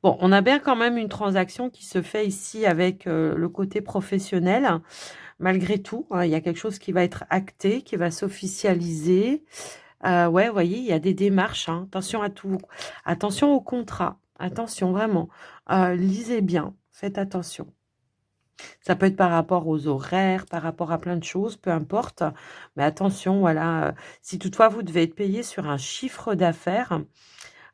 Bon, on a bien quand même une transaction qui se fait ici avec, le côté professionnel. Malgré tout, hein, il y a quelque chose qui va être acté, qui va s'officialiser. Ouais, vous voyez, il y a des démarches, hein. Attention à tout. Attention au contrat. Attention, vraiment. Lisez bien, faites attention. Ça peut être par rapport aux horaires, par rapport à plein de choses, peu importe. Mais attention, voilà, si toutefois vous devez être payé sur un chiffre d'affaires,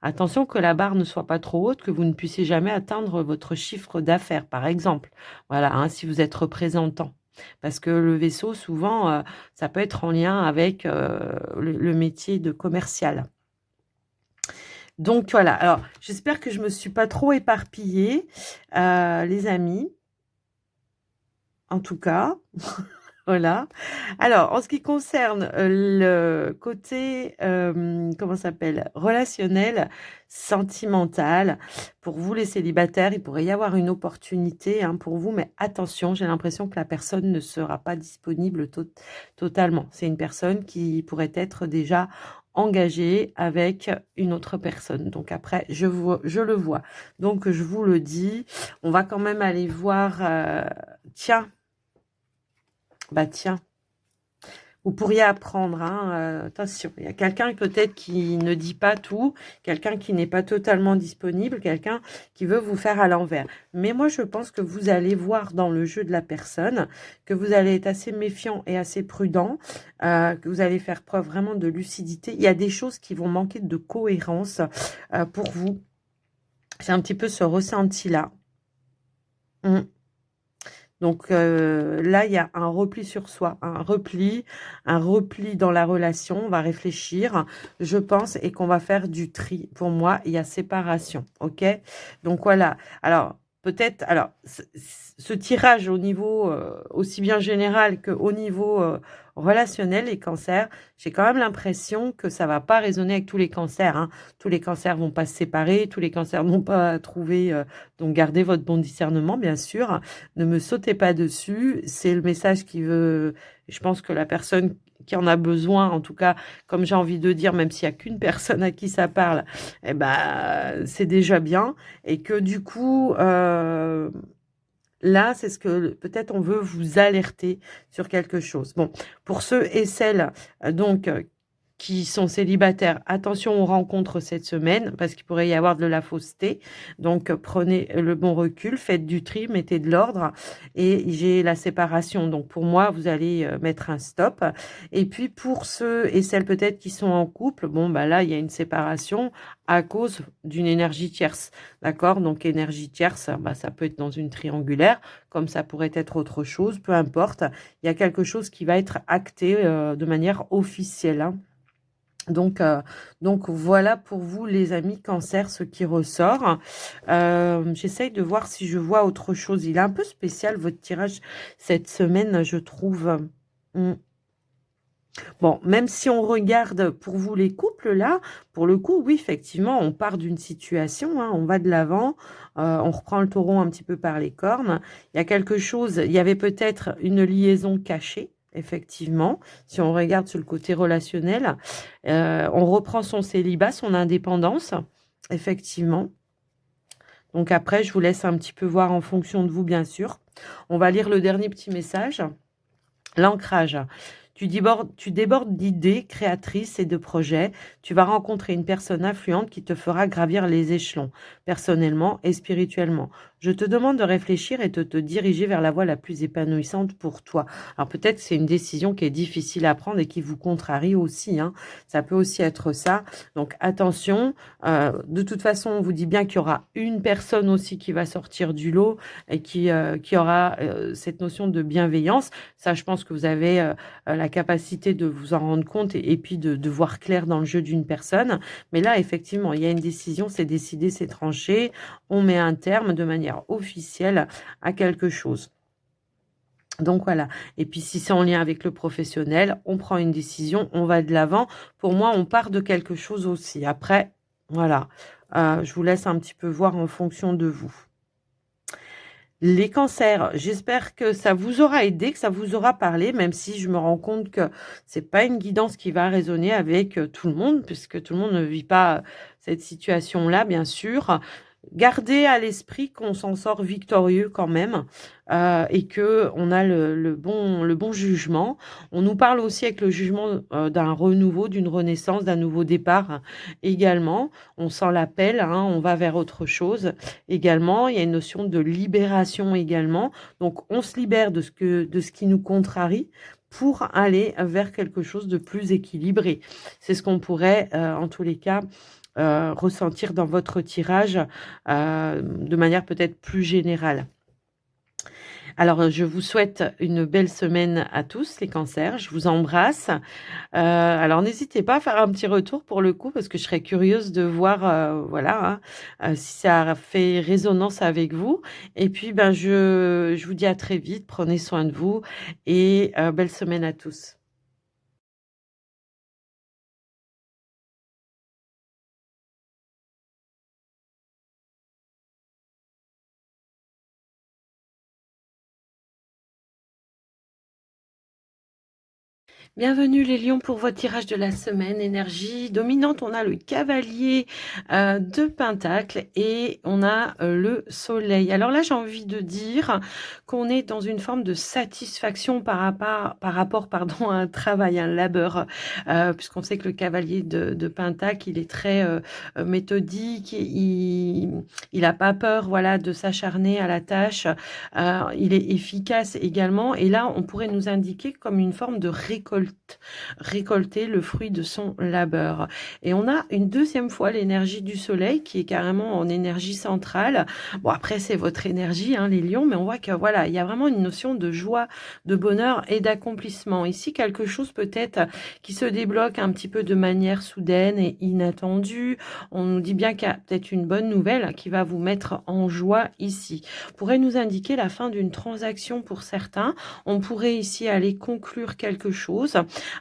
attention que la barre ne soit pas trop haute, que vous ne puissiez jamais atteindre votre chiffre d'affaires, par exemple. Voilà, hein, si vous êtes représentant. Parce que le vaisseau, souvent, ça peut être en lien avec le métier de commercial. Donc voilà, alors j'espère que je me suis pas trop éparpillée, les amis. En tout cas, voilà. Alors, en ce qui concerne le côté, comment ça s'appelle, relationnel, sentimental, pour vous les célibataires, il pourrait y avoir une opportunité hein, pour vous, mais attention, j'ai l'impression que la personne ne sera pas disponible totalement. C'est une personne qui pourrait être déjà engagée avec une autre personne. Donc après, je le vois. Donc je vous le dis, on va quand même aller voir, tiens, bah tiens, vous pourriez apprendre, hein, attention, il y a quelqu'un peut-être qui ne dit pas tout, quelqu'un qui n'est pas totalement disponible, quelqu'un qui veut vous faire à l'envers. Mais moi, je pense que vous allez voir dans le jeu de la personne, que vous allez être assez méfiant et assez prudent, que vous allez faire preuve vraiment de lucidité. Il y a des choses qui vont manquer de cohérence pour vous. C'est un petit peu ce ressenti-là. Donc là, il y a un repli sur soi, un repli dans la relation. On va réfléchir, je pense, et qu'on va faire du tri. Pour moi, il y a séparation, ok? Donc voilà. Alors, peut-être, alors, ce tirage au niveau aussi bien général qu'au niveau relationnel, les cancers, j'ai quand même l'impression que ça va pas résonner avec tous les cancers. Hein. Tous les cancers vont pas se séparer, tous les cancers vont pas trouver. Donc, gardez votre bon discernement, bien sûr. Ne me sautez pas dessus. C'est le message qui veut. Je pense que la personne qui en a besoin, en tout cas, comme j'ai envie de dire, même s'il n'y a qu'une personne à qui ça parle, eh ben, c'est déjà bien. Et que du coup, là, c'est ce que peut-être on veut vous alerter sur quelque chose. Bon, pour ceux et celles donc qui sont célibataires, attention aux rencontres cette semaine parce qu'il pourrait y avoir de la fausseté. Donc prenez le bon recul, faites du tri, mettez de l'ordre et j'ai la séparation. Donc pour moi, vous allez mettre un stop. Et puis pour ceux et celles peut-être qui sont en couple, bon bah là il y a une séparation à cause d'une énergie tierce. D'accord? Donc énergie tierce, bah, ça peut être dans une triangulaire, comme ça pourrait être autre chose, peu importe. Il y a quelque chose qui va être acté de manière officielle. Hein. Donc voilà pour vous les amis cancer ce qui ressort. J'essaye de voir si je vois autre chose. Il est un peu spécial votre tirage cette semaine, je trouve. Mm. Bon, même si on regarde pour vous les couples là, pour le coup, oui, effectivement, on part d'une situation, hein, on va de l'avant, on reprend le taureau un petit peu par les cornes. Il y a quelque chose, il y avait peut-être une liaison cachée. Effectivement, si on regarde sur le côté relationnel, on reprend son célibat, son indépendance, effectivement. Donc après, je vous laisse un petit peu voir en fonction de vous, bien sûr. On va lire le dernier petit message. L'ancrage. Tu débordes d'idées créatrices et de projets. Tu vas rencontrer une personne influente qui te fera gravir les échelons, personnellement et spirituellement. Je te demande de réfléchir et de te diriger vers la voie la plus épanouissante pour toi. Alors peut-être que c'est une décision qui est difficile à prendre et qui vous contrarie aussi. Hein. Ça peut aussi être ça. Donc attention. De toute façon, on vous dit bien qu'il y aura une personne aussi qui va sortir du lot et qui aura cette notion de bienveillance. Ça, je pense que vous avez la capacité de vous en rendre compte et puis de voir clair dans le jeu d'une personne. Mais là, effectivement, il y a une décision, c'est décidé, c'est tranché. On met un terme de manière officielle à quelque chose. Donc voilà. Et puis si c'est en lien avec le professionnel, on prend une décision, on va de l'avant. Pour moi, on part de quelque chose aussi. Après, voilà. Je vous laisse un petit peu voir en fonction de vous. Les cancers, j'espère que ça vous aura aidé, que ça vous aura parlé, même si je me rends compte que c'est pas une guidance qui va résonner avec tout le monde, puisque tout le monde ne vit pas cette situation-là, bien sûr. Gardez à l'esprit qu'on s'en sort victorieux quand même, et qu'on a le bon jugement. On nous parle aussi avec le jugement, d'un renouveau, d'une renaissance, d'un nouveau départ également. On sent l'appel, hein, on va vers autre chose également. Il y a une notion de libération également. Donc on se libère de ce qui nous contrarie pour aller vers quelque chose de plus équilibré. C'est ce qu'on pourrait, en tous les cas, ressentir dans votre tirage, de manière peut-être plus générale. Alors, je vous souhaite une belle semaine à tous les cancers. Je vous embrasse. Alors n'hésitez pas à faire un petit retour pour le coup, parce que je serais curieuse de voir, voilà, hein, si ça a fait résonance avec vous. Et puis, ben, je vous dis à très vite. Prenez soin de vous et belle semaine à tous. Bienvenue les lions pour votre tirage de la semaine. Énergie dominante, on a le cavalier de Pentacle et on a le soleil. Alors là, j'ai envie de dire qu'on est dans une forme de satisfaction par rapport pardon, à un travail, un labeur, puisqu'on sait que le cavalier de Pentacle, il est très méthodique, il n'a pas peur voilà, de s'acharner à la tâche, il est efficace également. Et là, on pourrait nous indiquer comme une forme de récolter le fruit de son labeur. Et on a une deuxième fois l'énergie du soleil qui est carrément en énergie centrale. Bon, après, c'est votre énergie, hein, les lions, mais on voit que voilà, il y a vraiment une notion de joie, de bonheur et d'accomplissement. Ici, quelque chose peut-être qui se débloque un petit peu de manière soudaine et inattendue. On nous dit bien qu'il y a peut-être une bonne nouvelle qui va vous mettre en joie ici. Pourrait nous indiquer la fin d'une transaction pour certains. On pourrait ici aller conclure quelque chose.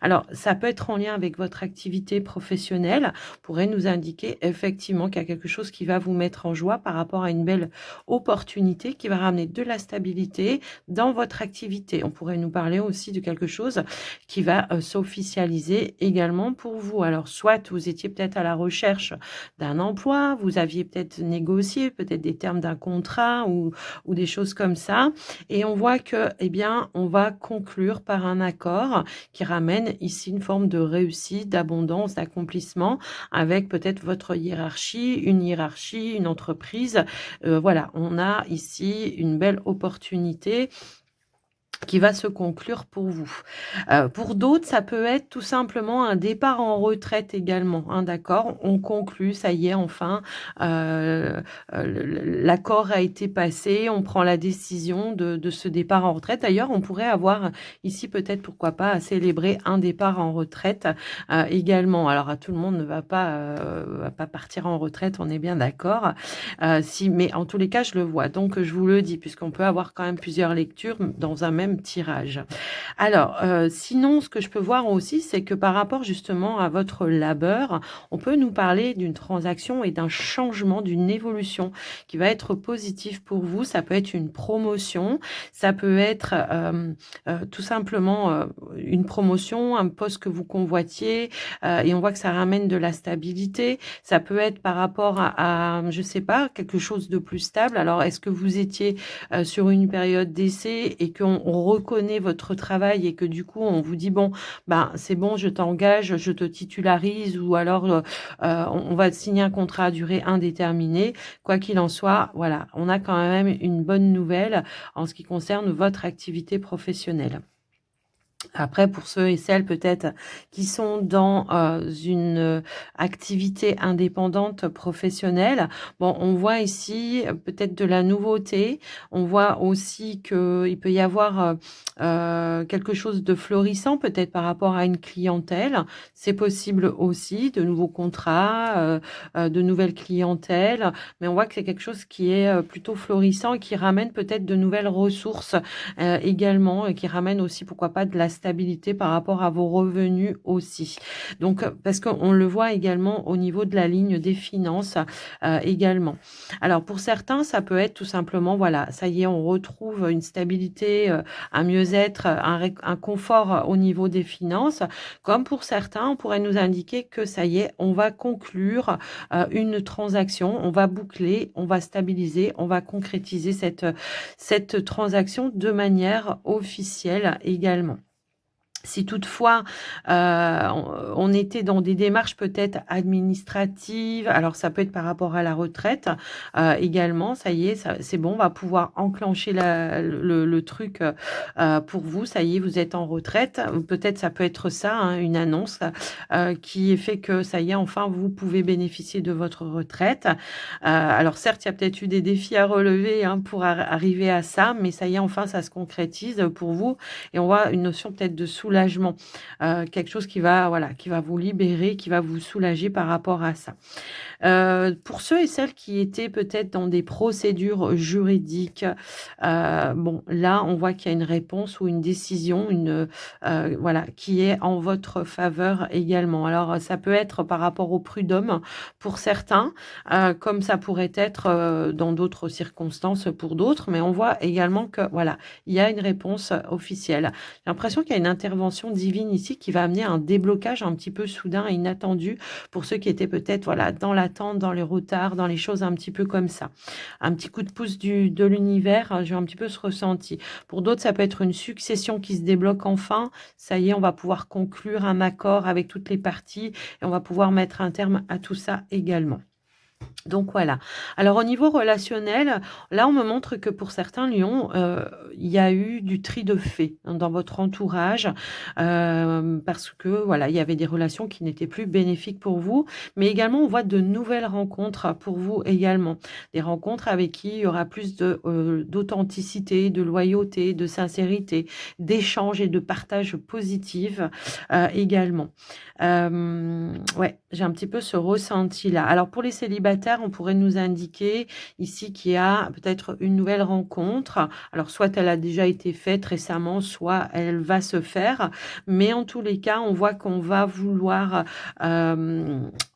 Alors, ça peut être en lien avec votre activité professionnelle, pourrait nous indiquer effectivement qu'il y a quelque chose qui va vous mettre en joie par rapport à une belle opportunité qui va ramener de la stabilité dans votre activité. On pourrait nous parler aussi de quelque chose qui va s'officialiser également pour vous. Alors, soit vous étiez peut-être à la recherche d'un emploi, vous aviez peut-être négocié peut-être des termes d'un contrat ou des choses comme ça. Et on voit que, eh bien, on va conclure par un accord qui ramène ici une forme de réussite, d'abondance, d'accomplissement avec peut-être votre hiérarchie, une entreprise. Voilà, on a ici une belle opportunité qui va se conclure pour vous. Pour d'autres, ça peut être tout simplement un départ en retraite également, hein, d'accord? On conclut, ça y est, enfin, l'accord a été passé, on prend la décision de ce départ en retraite. D'ailleurs, on pourrait avoir ici peut-être, pourquoi pas, à célébrer un départ en retraite également. Alors, tout le monde ne va pas partir en retraite, on est bien d'accord. Si, mais en tous les cas, je le vois. Donc, je vous le dis, puisqu'on peut avoir quand même plusieurs lectures dans un même tirage. Alors, sinon, ce que je peux voir aussi, c'est que par rapport justement à votre labeur, on peut nous parler d'une transaction et d'un changement, d'une évolution qui va être positive pour vous. Ça peut être une promotion, ça peut être tout simplement une promotion, un poste que vous convoitiez, et on voit que ça ramène de la stabilité. Ça peut être par rapport je sais pas, quelque chose de plus stable. Alors, est-ce que vous étiez sur une période d'essai et qu'on reconnaît votre travail et que du coup, on vous dit, bon, ben, c'est bon, je t'engage, je te titularise ou alors on va signer un contrat à durée indéterminée. Quoi qu'il en soit, voilà, on a quand même une bonne nouvelle en ce qui concerne votre activité professionnelle. Après, pour ceux et celles peut-être qui sont dans une activité indépendante professionnelle, bon, on voit ici peut-être de la nouveauté. On voit aussi qu'il peut y avoir quelque chose de florissant, peut-être par rapport à une clientèle. C'est possible aussi, de nouveaux contrats, de nouvelles clientèles. Mais on voit que c'est quelque chose qui est plutôt florissant et qui ramène peut-être de nouvelles ressources également et qui ramène aussi, pourquoi pas, de la stabilité par rapport à vos revenus aussi. Donc, parce qu'on le voit également au niveau de la ligne des finances également. Alors, pour certains, ça peut être tout simplement, voilà, ça y est, on retrouve une stabilité, un mieux-être, un confort au niveau des finances. Comme pour certains, on pourrait nous indiquer que ça y est, on va conclure une transaction, on va boucler, on va stabiliser, on va concrétiser cette transaction de manière officielle également. Si toutefois, on était dans des démarches peut-être administratives, alors ça peut être par rapport à la retraite, également, ça y est, ça c'est bon, on va pouvoir enclencher le truc, pour vous. Ça y est, vous êtes en retraite. Peut-être ça peut être ça, hein, une annonce, qui fait que ça y est, enfin, vous pouvez bénéficier de votre retraite. Alors certes, il y a peut-être eu des défis à relever, hein, pour arriver à ça, mais ça y est, enfin, ça se concrétise, pour vous et on voit une notion peut-être de soulagement, quelque chose qui va, voilà, qui va vous libérer, qui va vous soulager par rapport à ça. Pour ceux et celles qui étaient peut-être dans des procédures juridiques, bon, là, on voit qu'il y a une réponse ou une décision, voilà, qui est en votre faveur également. Alors, ça peut être par rapport au prud'homme pour certains, comme ça pourrait être, dans d'autres circonstances pour d'autres, mais on voit également que, voilà, il y a une réponse officielle. J'ai l'impression qu'il y a une intervention divine ici qui va amener un déblocage un petit peu soudain et inattendu pour ceux qui étaient peut-être, voilà, dans l'attente, dans les retards, dans les choses un petit peu comme ça. Un petit coup de pouce de l'univers, j'ai un petit peu ce ressenti. Pour d'autres, ça peut être une succession qui se débloque enfin. Ça y est, on va pouvoir conclure un accord avec toutes les parties et on va pouvoir mettre un terme à tout ça également. Donc voilà. Alors au niveau relationnel, là on me montre que pour certains lions, il y a eu du tri de fait hein, dans votre entourage, parce que voilà, il y avait des relations qui n'étaient plus bénéfiques pour vous, mais également on voit de nouvelles rencontres pour vous également. Des rencontres avec qui il y aura plus d'authenticité, de loyauté, de sincérité, d'échange et de partage positif également. Ouais, j'ai un petit peu ce ressenti-là. Alors pour les célibataires, on pourrait nous indiquer ici qu'il y a peut-être une nouvelle rencontre. Alors soit elle a déjà été faite récemment, soit elle va se faire. Mais en tous les cas, on voit qu'on va vouloir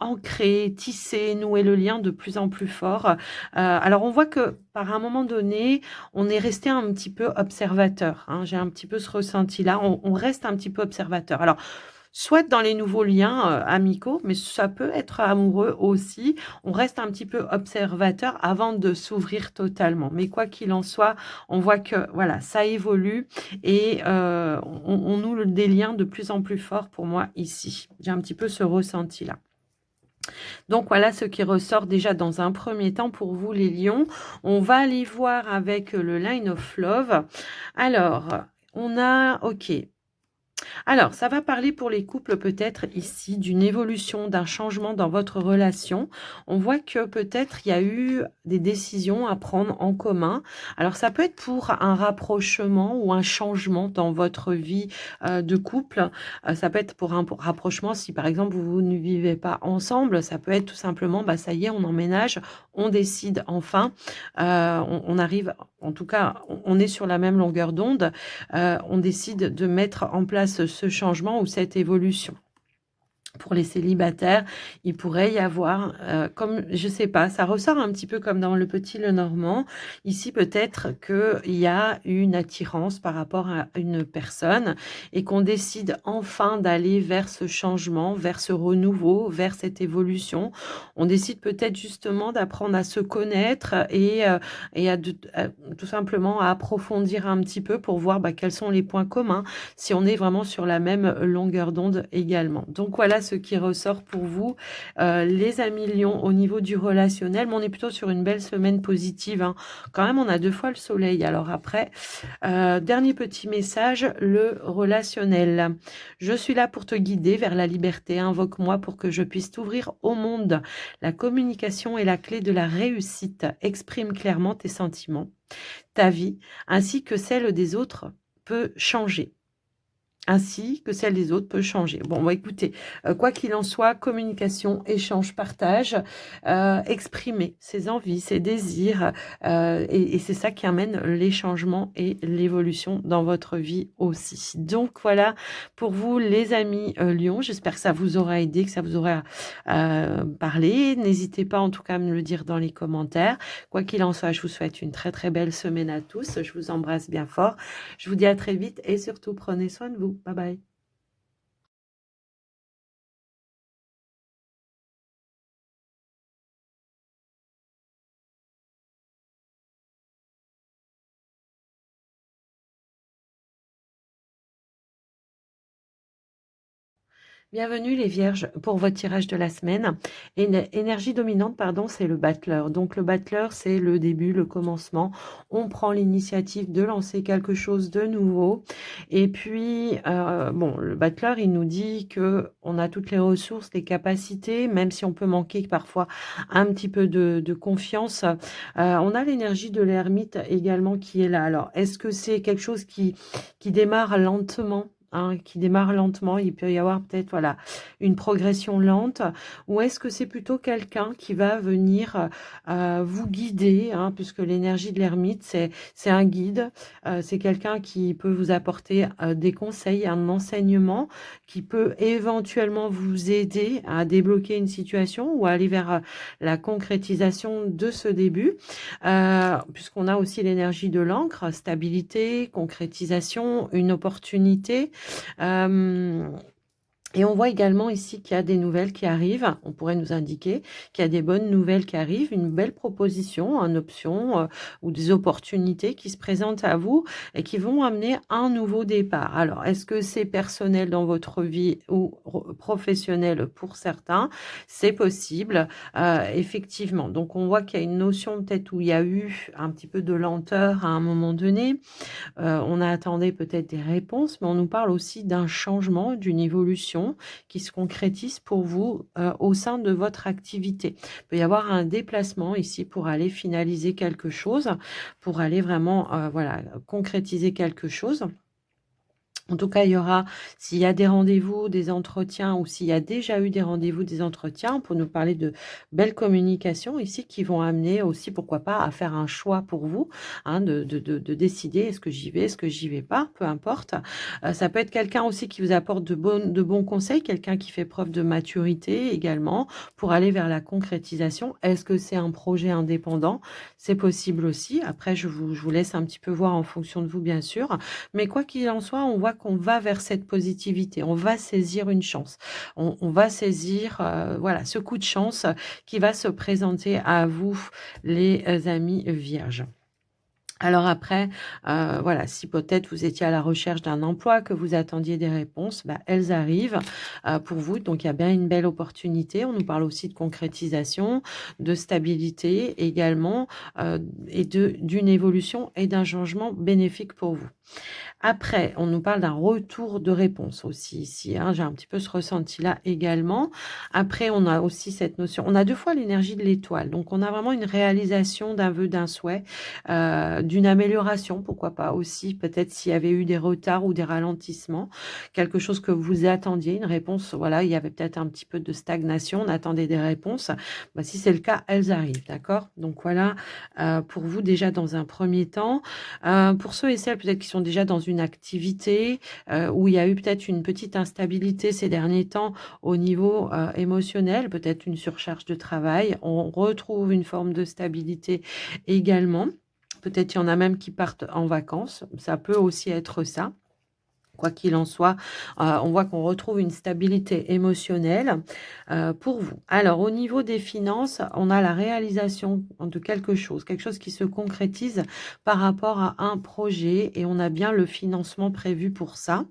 ancrer, tisser, nouer le lien de plus en plus fort. Alors on voit que par un moment donné, on est resté un petit peu observateur. Hein. J'ai un petit peu ce ressenti-là. On reste un petit peu observateur. Alors, soit dans les nouveaux liens, amicaux, mais ça peut être amoureux aussi. On reste un petit peu observateur avant de s'ouvrir totalement. Mais quoi qu'il en soit, on voit que voilà, ça évolue et on noue des liens de plus en plus forts pour moi ici. J'ai un petit peu ce ressenti-là. Donc voilà ce qui ressort déjà dans un premier temps pour vous les lions. On va aller voir avec le Line of Love. Alors, on a OK. Alors, ça va parler pour les couples peut-être ici d'une évolution, d'un changement dans votre relation. On voit que peut-être il y a eu des décisions à prendre en commun. Alors, ça peut être pour un rapprochement ou un changement dans votre vie de couple. Ça peut être pour un rapprochement si par exemple vous ne vivez pas ensemble. Ça peut être tout simplement, bah, ça y est, on emménage, on décide enfin. On arrive, en tout cas, on est sur la même longueur d'onde. On décide de mettre en place ce changement ou cette évolution. Pour les célibataires, il pourrait y avoir, comme je sais pas, ça ressort un petit peu comme dans Le Petit Le Normand. Ici, peut-être qu'il y a une attirance par rapport à une personne et qu'on décide enfin d'aller vers ce changement, vers ce renouveau, vers cette évolution. On décide peut-être justement d'apprendre à se connaître et tout simplement à approfondir un petit peu pour voir, bah, quels sont les points communs, si on est vraiment sur la même longueur d'onde également. Donc voilà ce qui ressort pour vous, les amis lions au niveau du relationnel. Mais on est plutôt sur une belle semaine positive. Hein. Quand même, on a 2 fois le soleil. Alors après, dernier petit message, le relationnel. Je suis là pour te guider vers la liberté. Invoque-moi pour que je puisse t'ouvrir au monde. La communication est la clé de la réussite. Exprime clairement tes sentiments, ta vie, ainsi que celle des autres peut changer. ainsi que celle des autres peut changer. Bon, bah, écoutez, quoi qu'il en soit, communication, échange, partage, exprimer ses envies, ses désirs, et c'est ça qui amène les changements et l'évolution dans votre vie aussi. Donc voilà pour vous les amis Lion, j'espère que ça vous aura aidé, que ça vous aura parlé. N'hésitez pas en tout cas à me le dire dans les commentaires. Quoi qu'il en soit, je vous souhaite une très très belle semaine à tous. Je vous embrasse bien fort. Je vous dis à très vite et surtout prenez soin de vous. Bye bye. Bienvenue les vierges pour votre tirage de la semaine. Énergie dominante, pardon, c'est le battleur. Donc le battleur, c'est le début, le commencement. On prend l'initiative de lancer quelque chose de nouveau. Et puis, bon, le battleur, il nous dit que on a toutes les ressources, les capacités, même si on peut manquer parfois un petit peu de confiance. On a l'énergie de l'ermite également qui est là. Alors, est-ce que c'est quelque chose qui démarre lentement? Hein, qui démarre lentement, il peut y avoir peut-être voilà une progression lente, ou est-ce que c'est plutôt quelqu'un qui va venir vous guider, hein, puisque l'énergie de l'ermite c'est un guide, c'est quelqu'un qui peut vous apporter des conseils, un enseignement, qui peut éventuellement vous aider à débloquer une situation ou à aller vers la concrétisation de ce début, puisqu'on a aussi l'énergie de l'encre, stabilité, concrétisation, une opportunité. Euh, et on voit également ici qu'il y a des nouvelles qui arrivent. On pourrait nous indiquer qu'il y a des bonnes nouvelles qui arrivent, une belle proposition, une option ou des opportunités qui se présentent à vous et qui vont amener un nouveau départ. Alors, est-ce que c'est personnel dans votre vie ou professionnel pour certains? C'est possible, effectivement. Donc, on voit qu'il y a une notion peut-être où il y a eu un petit peu de lenteur à un moment donné. On attendait peut-être des réponses, mais on nous parle aussi d'un changement, d'une évolution qui se concrétise pour vous au sein de votre activité. Il peut y avoir un déplacement ici pour aller finaliser quelque chose, pour aller vraiment voilà, concrétiser quelque chose. En tout cas, il y aura, s'il y a des rendez-vous, des entretiens ou s'il y a déjà eu des rendez-vous, des entretiens, pour nous parler de belles communications ici qui vont amener aussi, pourquoi pas, à faire un choix pour vous, hein, de décider est-ce que j'y vais, est-ce que j'y vais pas, peu importe. Ça peut être quelqu'un aussi qui vous apporte de bons conseils, quelqu'un qui fait preuve de maturité également pour aller vers la concrétisation. Est-ce que c'est un projet indépendant? C'est possible aussi. Après, je vous laisse un petit peu voir en fonction de vous, bien sûr. Mais quoi qu'il en soit, on voit qu'on va vers cette positivité, on va saisir une chance, on va saisir voilà ce coup de chance qui va se présenter à vous, les amis vierges. Alors après, voilà, si peut-être vous étiez à la recherche d'un emploi, que vous attendiez des réponses, bah, elles arrivent pour vous. Donc il y a bien une belle opportunité. On nous parle aussi de concrétisation, de stabilité également, et d'une évolution et d'un changement bénéfique pour vous. Après, on nous parle d'un retour de réponse aussi ici, hein, j'ai un petit peu ce ressenti-là également. Après, on a aussi cette notion, on a 2 fois l'énergie de l'étoile, donc on a vraiment une réalisation d'un vœu, d'un souhait, d'une amélioration, pourquoi pas aussi, peut-être s'il y avait eu des retards ou des ralentissements, quelque chose que vous attendiez, une réponse, voilà, il y avait peut-être un petit peu de stagnation, on attendait des réponses. Bah, si c'est le cas, elles arrivent, d'accord? Donc voilà, pour vous déjà dans un premier temps. Pour ceux et celles peut-être qui sont déjà dans une activité où il y a eu peut-être une petite instabilité ces derniers temps au niveau émotionnel, peut-être une surcharge de travail, on retrouve une forme de stabilité également. Peut-être il y en a même qui partent en vacances, ça peut aussi être ça. Quoi qu'il en soit, on voit qu'on retrouve une stabilité émotionnelle pour vous. Alors, au niveau des finances, on a la réalisation de quelque chose qui se concrétise par rapport à un projet et on a bien le financement prévu pour ça.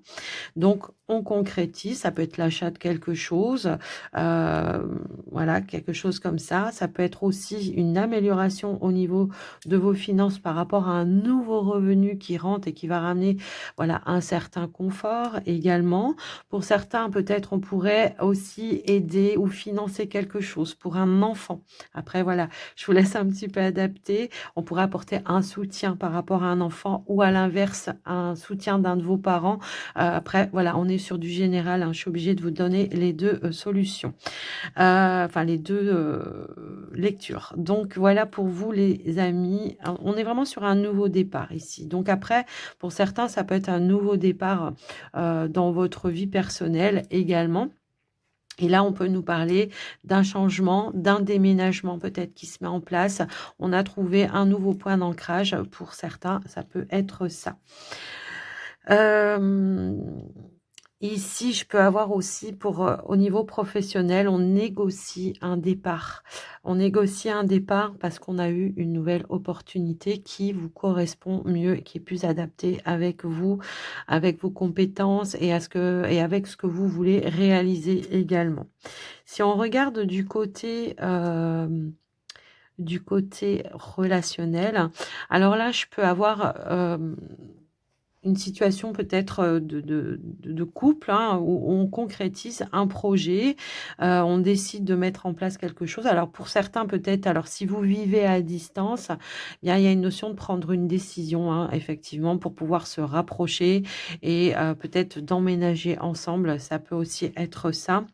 Donc, on concrétise, ça peut être l'achat de quelque chose, voilà, quelque chose comme ça. Ça peut être aussi une amélioration au niveau de vos finances par rapport à un nouveau revenu qui rentre et qui va ramener, voilà, un certain confort également. Pour certains, peut-être, on pourrait aussi aider ou financer quelque chose pour un enfant. Après, voilà, je vous laisse un petit peu adapter. On pourrait apporter un soutien par rapport à un enfant ou à l'inverse, un soutien d'un de vos parents. Après, voilà, on est sur du général, hein, je suis obligée de vous donner les 2 solutions. Enfin les 2 lectures. Donc voilà pour vous les amis. On est vraiment sur un nouveau départ ici. Donc après, pour certains, ça peut être un nouveau départ, dans votre vie personnelle également. Et là, on peut nous parler d'un changement, d'un déménagement peut-être qui se met en place. On a trouvé un nouveau point d'ancrage. Pour certains, ça peut être ça. Hem, Ici, je peux avoir aussi pour, au niveau professionnel, on négocie un départ. On négocie un départ parce qu'on a eu une nouvelle opportunité qui vous correspond mieux, qui est plus adaptée avec vous, avec vos compétences et avec ce que vous voulez réaliser également. Si on regarde du côté relationnel, alors là, je peux avoir, une situation peut-être, de couple, hein, où on concrétise un projet, on décide de mettre en place quelque chose. Alors pour certains peut-être, alors si vous vivez à distance, eh bien il y a une notion de prendre une décision, hein, effectivement pour pouvoir se rapprocher et peut-être d'emménager ensemble, ça peut aussi être ça.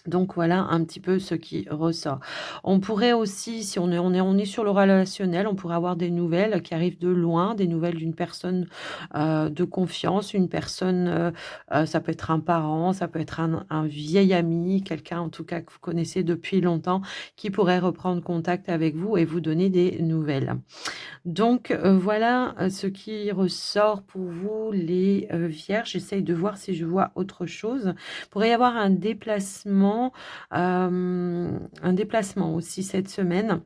Donc voilà un petit peu ce qui ressort. On pourrait aussi, si on est sur le relationnel, on pourrait avoir des nouvelles qui arrivent de loin, des nouvelles d'une personne, de confiance, une personne, ça peut être un parent, ça peut être un vieil ami, quelqu'un en tout cas que vous connaissez depuis longtemps, qui pourrait reprendre contact avec vous et vous donner des nouvelles. Donc, voilà, ce qui ressort pour vous les, vierges. J'essaye de voir si je vois autre chose. Il pourrait y avoir un déplacement aussi cette semaine.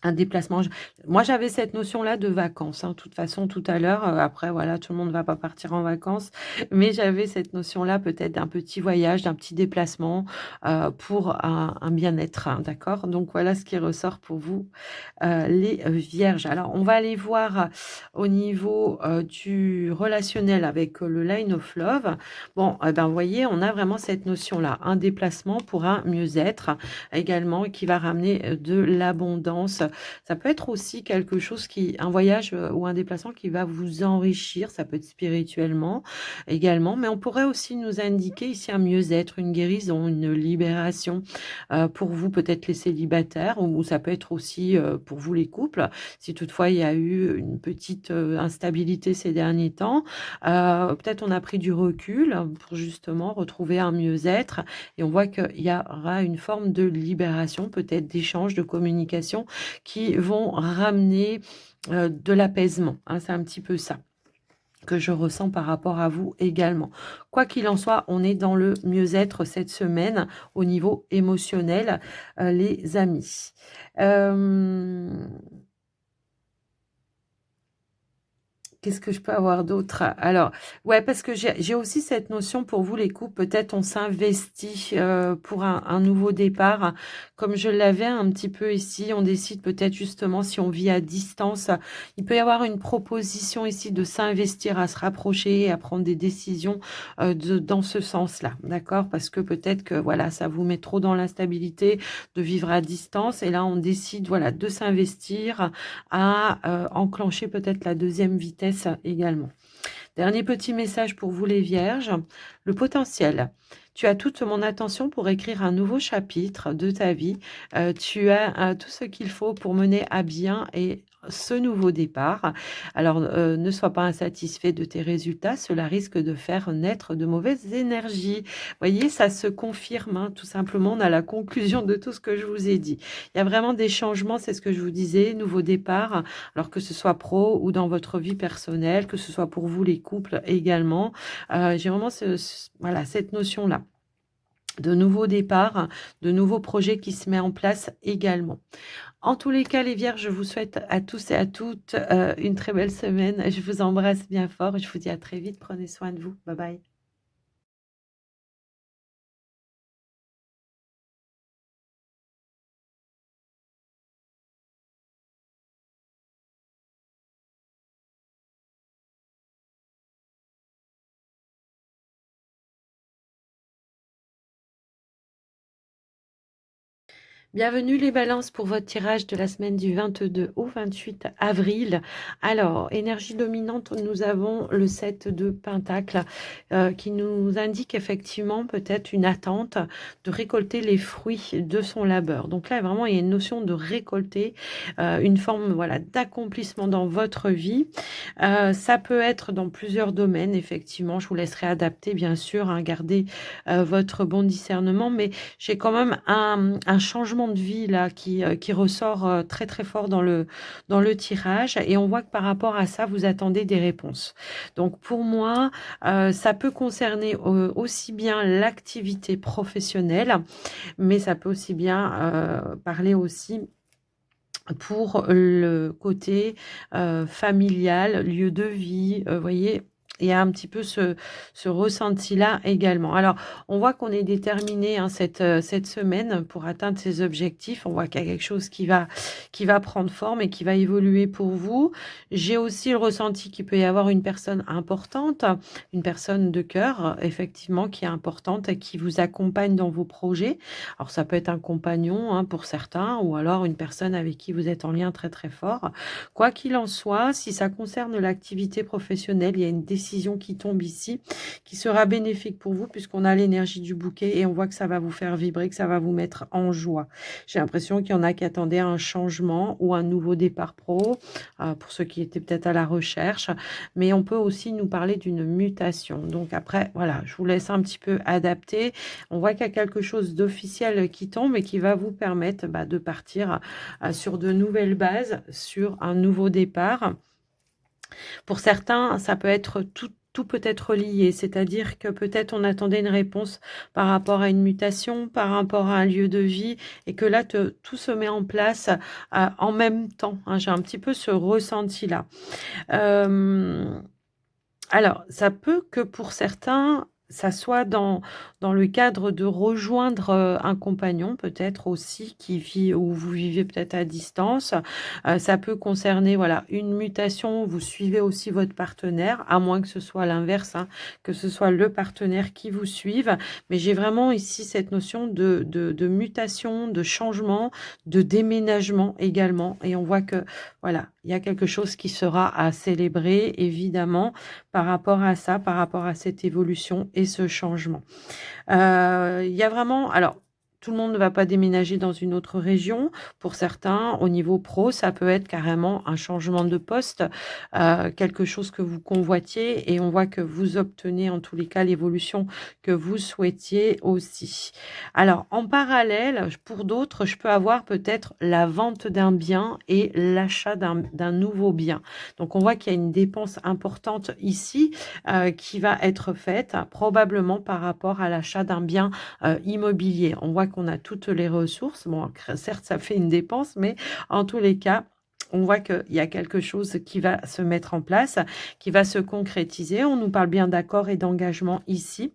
Un déplacement, moi j'avais cette notion-là de vacances, hein, de toute façon tout à l'heure, après voilà, tout le monde ne va pas partir en vacances, mais j'avais cette notion-là peut-être d'un petit voyage, d'un petit déplacement, pour un bien-être, hein, d'accord? Donc voilà ce qui ressort pour vous, les, vierges. Alors on va aller voir, au niveau, du relationnel avec, le Line of Love. Bon, ben, vous voyez, on a vraiment cette notion-là, un déplacement pour un mieux-être également qui va ramener, de l'abondance. Ça peut être aussi quelque chose un voyage, ou un déplacement qui va vous enrichir, ça peut être spirituellement également, mais on pourrait aussi nous indiquer ici un mieux-être, une guérison, une libération, pour vous peut-être les célibataires ou ça peut être aussi, pour vous les couples. Si toutefois il y a eu une petite, instabilité ces derniers temps, peut-être on a pris du recul pour justement retrouver un mieux-être et on voit qu'il y aura une forme de libération, peut-être d'échange, de communication qui vont ramener, de l'apaisement, hein. C'est un petit peu ça que je ressens par rapport à vous également. Quoi qu'il en soit, on est dans le mieux-être cette semaine au niveau émotionnel, les amis. Hem Qu'est-ce que je peux avoir d'autre? Alors, ouais, parce que j'ai aussi cette notion pour vous les couples, peut-être on s'investit, pour un nouveau départ. Comme je l'avais un petit peu ici, on décide peut-être justement si on vit à distance, il peut y avoir une proposition ici de s'investir, à se rapprocher, à prendre des décisions, dans ce sens-là, d'accord? Parce que peut-être que voilà, ça vous met trop dans l'instabilité de vivre à distance et là on décide voilà de s'investir, à, enclencher peut-être la deuxième vitesse également. Dernier petit message pour vous les vierges, le potentiel. Tu as toute mon attention pour écrire un nouveau chapitre de ta vie. Tu as, tout ce qu'il faut pour mener à bien et ce nouveau départ. Alors, ne sois pas insatisfait de tes résultats, cela risque de faire naître de mauvaises énergies. Vous voyez, ça se confirme, hein, tout simplement, on a la conclusion de tout ce que je vous ai dit. Il y a vraiment des changements, c'est ce que je vous disais, nouveau départ, alors que ce soit pro ou dans votre vie personnelle, que ce soit pour vous les couples également. J'ai vraiment voilà, cette notion-là de nouveau départ, de nouveaux projets qui se met en place également. En tous les cas, les vierges, je vous souhaite à tous et à toutes, une très belle semaine. Je vous embrasse bien fort et je vous dis à très vite. Prenez soin de vous. Bye bye. Bienvenue les balances pour votre tirage de la semaine du 22 au 28 avril. Alors, énergie dominante, nous avons le 7 de Pentacle qui nous indique effectivement peut-être une attente de récolter les fruits de son labeur. Donc là, vraiment, il y a une notion de récolter, une forme voilà, d'accomplissement dans votre vie. Ça peut être dans plusieurs domaines, effectivement. Je vous laisserai adapter, bien sûr, hein, garder votre bon discernement, mais j'ai quand même un changement de vie là qui ressort très très fort dans le tirage et on voit que par rapport à ça, vous attendez des réponses. Donc pour moi, ça peut concerner aussi bien l'activité professionnelle, mais ça peut aussi bien parler aussi pour le côté familial, lieu de vie, voyez, il y a un petit peu ce ressenti-là également. Alors, on voit qu'on est déterminé hein, cette semaine pour atteindre ces objectifs. On voit qu'il y a quelque chose qui va prendre forme et qui va évoluer pour vous. J'ai aussi le ressenti qu'il peut y avoir une personne importante, une personne de cœur, effectivement, qui est importante et qui vous accompagne dans vos projets. Alors, ça peut être un compagnon hein, pour certains ou alors une personne avec qui vous êtes en lien très très fort. Quoi qu'il en soit, si ça concerne l'activité professionnelle, il y a une décision qui tombe ici qui sera bénéfique pour vous puisqu'on a l'énergie du bouquet et on voit que ça va vous faire vibrer, que ça va vous mettre en joie. J'ai l'impression qu'il y en a qui attendaient un changement ou un nouveau départ pro, pour ceux qui étaient peut-être à la recherche, mais on peut aussi nous parler d'une mutation. Donc après, voilà, je vous laisse un petit peu adapter. On voit qu'il y a quelque chose d'officiel qui tombe et qui va vous permettre de partir sur de nouvelles bases, sur un nouveau départ. Pour certains, ça peut être tout peut être lié, c'est-à-dire que peut-être on attendait une réponse par rapport à une mutation, par rapport à un lieu de vie, et que là, tout se met en place en même temps, hein. J'ai un petit peu ce ressenti-là. Euh, alors, ça peut que pour certains, ça soit dans le cadre de rejoindre un compagnon, peut-être aussi, qui vit ou vous vivez peut-être à distance. Ça peut concerner voilà, une mutation, vous suivez aussi votre partenaire, à moins que ce soit l'inverse, hein, que ce soit le partenaire qui vous suive. Mais j'ai vraiment ici cette notion de mutation, de changement, de déménagement également. Et on voit que voilà, il y a quelque chose qui sera à célébrer, évidemment par rapport à ça, par rapport à cette évolution et ce changement. Il y a vraiment alors, tout le monde ne va pas déménager dans une autre région. Pour certains, au niveau pro, ça peut être carrément un changement de poste, quelque chose que vous convoitiez et on voit que vous obtenez en tous les cas l'évolution que vous souhaitiez aussi. Alors en parallèle, pour d'autres, je peux avoir peut-être la vente d'un bien et l'achat d'un nouveau bien. Donc on voit qu'il y a une dépense importante ici, qui va être faite, probablement par rapport à l'achat d'un bien immobilier. On voit qu'on a toutes les ressources. Bon, certes, ça fait une dépense, mais en tous les cas, on voit qu'il y a quelque chose qui va se mettre en place, qui va se concrétiser. On nous parle bien d'accord et d'engagement ici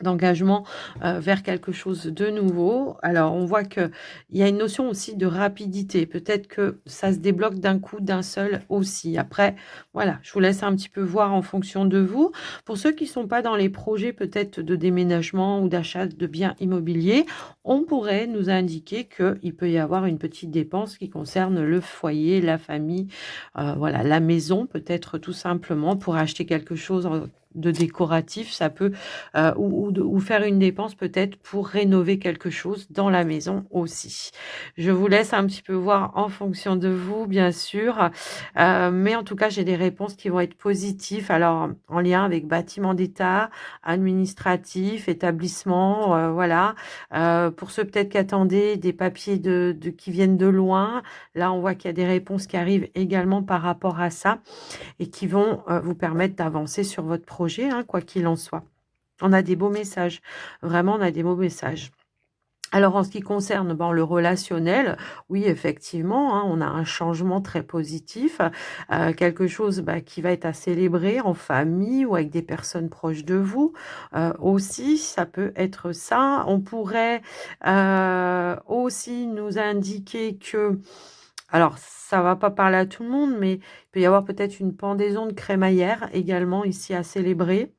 d'engagement vers quelque chose de nouveau. Alors, on voit qu'il y a une notion aussi de rapidité. Peut-être que ça se débloque d'un coup, d'un seul aussi. Après, voilà, je vous laisse un petit peu voir en fonction de vous. Pour ceux qui ne sont pas dans les projets peut-être de déménagement ou d'achat de biens immobiliers, on pourrait nous indiquer qu'il peut y avoir une petite dépense qui concerne le foyer, la famille, voilà, la maison, peut-être tout simplement pour acheter quelque chose de décoratif, ça peut ou faire une dépense peut-être pour rénover quelque chose dans la maison aussi. Je vous laisse un petit peu voir en fonction de vous, bien sûr, mais en tout cas, j'ai des réponses qui vont être positives. Alors, en lien avec bâtiment d'État, administratif, établissement, voilà. Pour ceux peut-être qui attendaient des papiers qui viennent de loin, là, on voit qu'il y a des réponses qui arrivent également par rapport à ça et qui vont vous permettre d'avancer sur votre projet, hein, quoi qu'il en soit. On a des beaux messages, vraiment, on a des beaux messages. Alors, en ce qui concerne le relationnel, oui, effectivement, hein, on a un changement très positif, quelque chose qui va être à célébrer en famille ou avec des personnes proches de vous. Aussi, ça peut être ça. On pourrait aussi nous indiquer que alors, ça va pas parler à tout le monde, mais il peut y avoir peut-être une pendaison de crémaillère également ici à célébrer.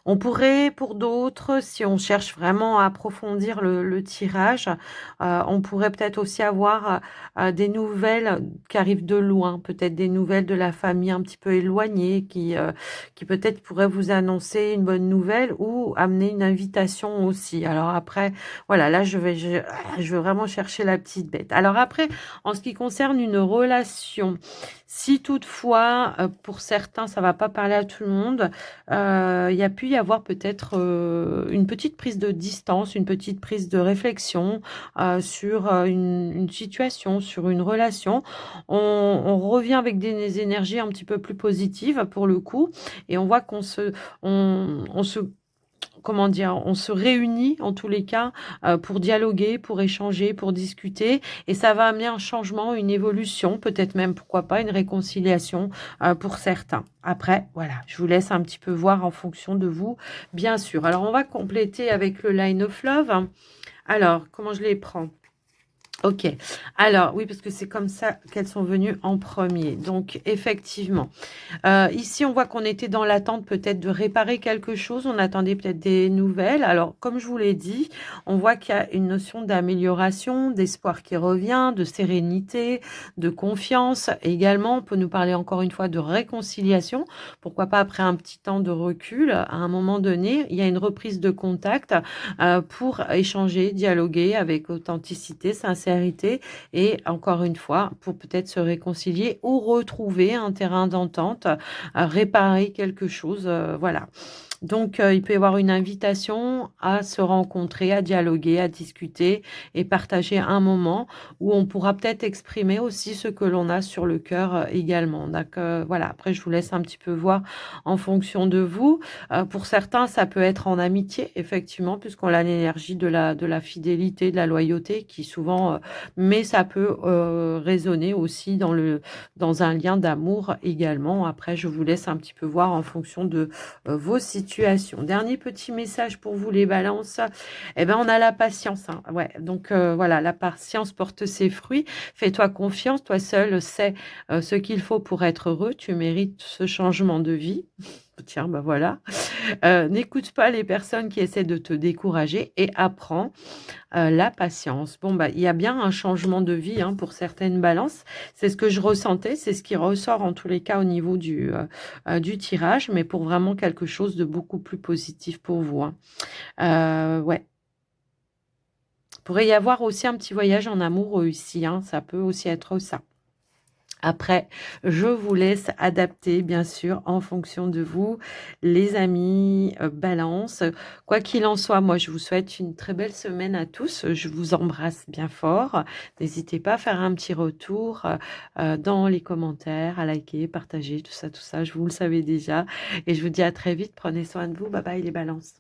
On pourrait, pour d'autres, si on cherche vraiment à approfondir le tirage, on pourrait peut-être aussi avoir des nouvelles qui arrivent de loin, peut-être des nouvelles de la famille un petit peu éloignée qui peut-être pourraient vous annoncer une bonne nouvelle ou amener une invitation aussi. Alors après, voilà, là, je vais vraiment chercher la petite bête. Alors après, en ce qui concerne une relation, si toutefois, pour certains, ça va pas parler à tout le monde, il y a pu y avoir peut-être, une petite prise de distance, une petite prise de réflexion, sur, une situation, sur une relation. On revient avec des énergies un petit peu plus positives pour le coup et on voit qu'on se comment dire? On se réunit en tous les cas, pour dialoguer, pour échanger, pour discuter et ça va amener un changement, une évolution, peut-être même, pourquoi pas, une réconciliation, pour certains. Après, voilà, je vous laisse un petit peu voir en fonction de vous, bien sûr. Alors on va compléter avec le Line of Love. Alors, comment je les prends? OK. Alors oui, parce que c'est comme ça qu'elles sont venues en premier. Donc effectivement, ici, on voit qu'on était dans l'attente peut-être de réparer quelque chose. On attendait peut-être des nouvelles. Alors, comme je vous l'ai dit, on voit qu'il y a une notion d'amélioration, d'espoir qui revient, de sérénité, de confiance. Également, on peut nous parler encore une fois de réconciliation. Pourquoi pas après un petit temps de recul, à un moment donné, il y a une reprise de contact pour échanger, dialoguer avec authenticité, sincérité et encore une fois, pour peut-être se réconcilier ou retrouver un terrain d'entente, réparer quelque chose, voilà. Donc, il peut y avoir une invitation à se rencontrer, à dialoguer, à discuter et partager un moment où on pourra peut-être exprimer aussi ce que l'on a sur le cœur, également. Donc, voilà, après je vous laisse un petit peu voir en fonction de vous. Pour certains, ça peut être en amitié, effectivement, puisqu'on a l'énergie de la fidélité, de la loyauté qui souvent, mais ça peut, résonner aussi dans un lien d'amour également. Après, je vous laisse un petit peu voir en fonction de vos situations. Dernier petit message pour vous les balances. Eh ben, on a la patience, hein. Ouais, donc voilà, la patience porte ses fruits. Fais-toi confiance, toi seul sais ce qu'il faut pour être heureux. Tu mérites ce changement de vie. Tiens, bah voilà. N'écoute pas les personnes qui essaient de te décourager et apprends la patience. Bon, bah, il y a bien un changement de vie hein, pour certaines balances. C'est ce que je ressentais, c'est ce qui ressort en tous les cas au niveau du tirage, mais pour vraiment quelque chose de beaucoup plus positif pour vous. Hein. Ouais. Pourrait y avoir aussi un petit voyage en amour ici. Hein. Ça peut aussi être ça. Après, je vous laisse adapter, bien sûr, en fonction de vous, les amis, balance. Quoi qu'il en soit, moi, je vous souhaite une très belle semaine à tous. Je vous embrasse bien fort. N'hésitez pas à faire un petit retour dans les commentaires, à liker, partager, tout ça, je vous le savez déjà. Et je vous dis à très vite. Prenez soin de vous. Bye bye les balances.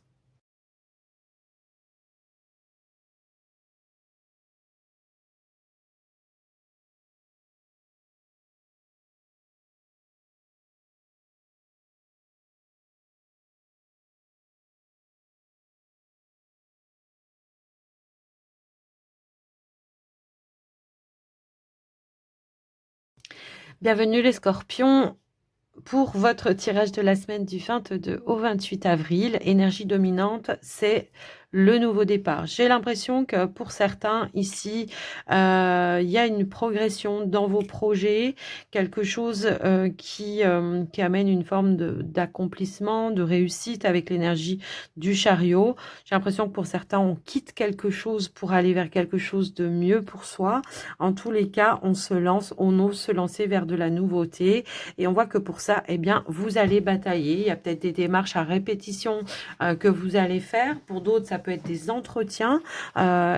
Bienvenue les scorpions. Pour votre tirage de la semaine du 22 au 28 avril, énergie dominante, c'est le nouveau départ. J'ai l'impression que pour certains ici, il y a une progression dans vos projets, quelque chose qui amène une forme d'accomplissement, de réussite avec l'énergie du chariot. J'ai l'impression que pour certains, on quitte quelque chose pour aller vers quelque chose de mieux pour soi. En tous les cas, on se lance, on ose se lancer vers de la nouveauté. Et on voit que pour ça, eh bien, vous allez batailler. Il y a peut-être des démarches à répétition que vous allez faire. Pour d'autres, ça peut être des entretiens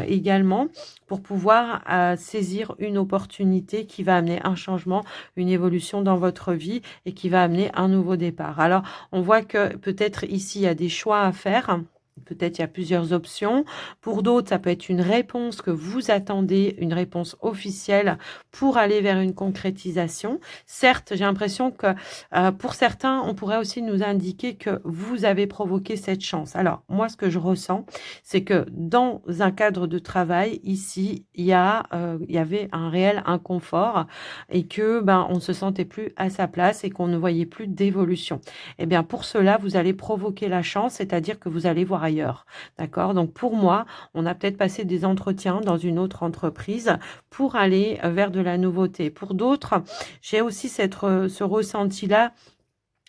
également pour pouvoir saisir une opportunité qui va amener un changement, une évolution dans votre vie et qui va amener un nouveau départ. Alors, on voit que peut-être ici, il y a des choix à faire. Peut-être il y a plusieurs options. Pour d'autres, ça peut être une réponse que vous attendez, une réponse officielle pour aller vers une concrétisation. Certes, j'ai l'impression que pour certains, on pourrait aussi nous indiquer que vous avez provoqué cette chance. Alors, moi, ce que je ressens, c'est que dans un cadre de travail, ici, il y avait un réel inconfort et que on ne se sentait plus à sa place et qu'on ne voyait plus d'évolution. Eh bien, pour cela, vous allez provoquer la chance, c'est-à-dire que vous allez voir ailleurs. D'accord? Donc, pour moi, on a peut-être passé des entretiens dans une autre entreprise pour aller vers de la nouveauté. Pour d'autres, j'ai aussi ce ressenti-là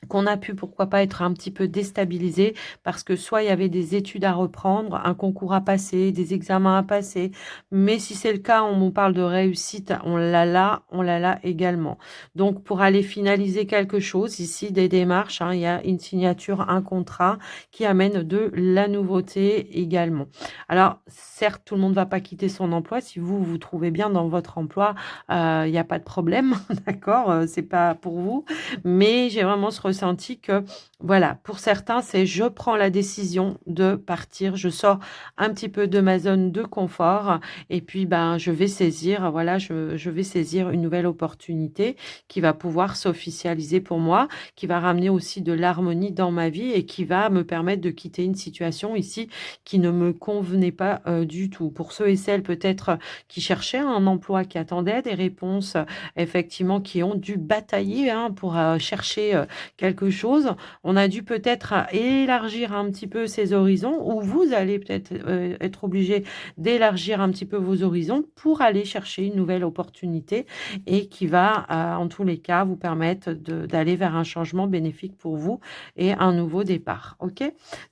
qu'on a pu, pourquoi pas, être un petit peu déstabilisé parce que soit il y avait des études à reprendre, un concours à passer, des examens à passer. Mais si c'est le cas, on nous parle de réussite, on l'a là également. Donc, pour aller finaliser quelque chose, ici, des démarches, hein, il y a une signature, un contrat qui amène de la nouveauté également. Alors, certes, tout le monde ne va pas quitter son emploi. Si vous vous trouvez bien dans votre emploi, il n'y a pas de problème, d'accord? C'est pas pour vous. Mais j'ai vraiment ce ressenti que, voilà, pour certains, c'est je prends la décision de partir, je sors un petit peu de ma zone de confort et puis je vais saisir, voilà, je vais saisir une nouvelle opportunité qui va pouvoir s'officialiser pour moi, qui va ramener aussi de l'harmonie dans ma vie et qui va me permettre de quitter une situation ici qui ne me convenait pas du tout. Pour ceux et celles peut-être qui cherchaient un emploi, qui attendaient des réponses, effectivement, qui ont dû batailler hein, pour chercher quelque chose. On a dû peut-être élargir un petit peu ses horizons ou vous allez peut-être être obligé d'élargir un petit peu vos horizons pour aller chercher une nouvelle opportunité et qui va, en tous les cas, vous permettre d'aller vers un changement bénéfique pour vous et un nouveau départ. OK?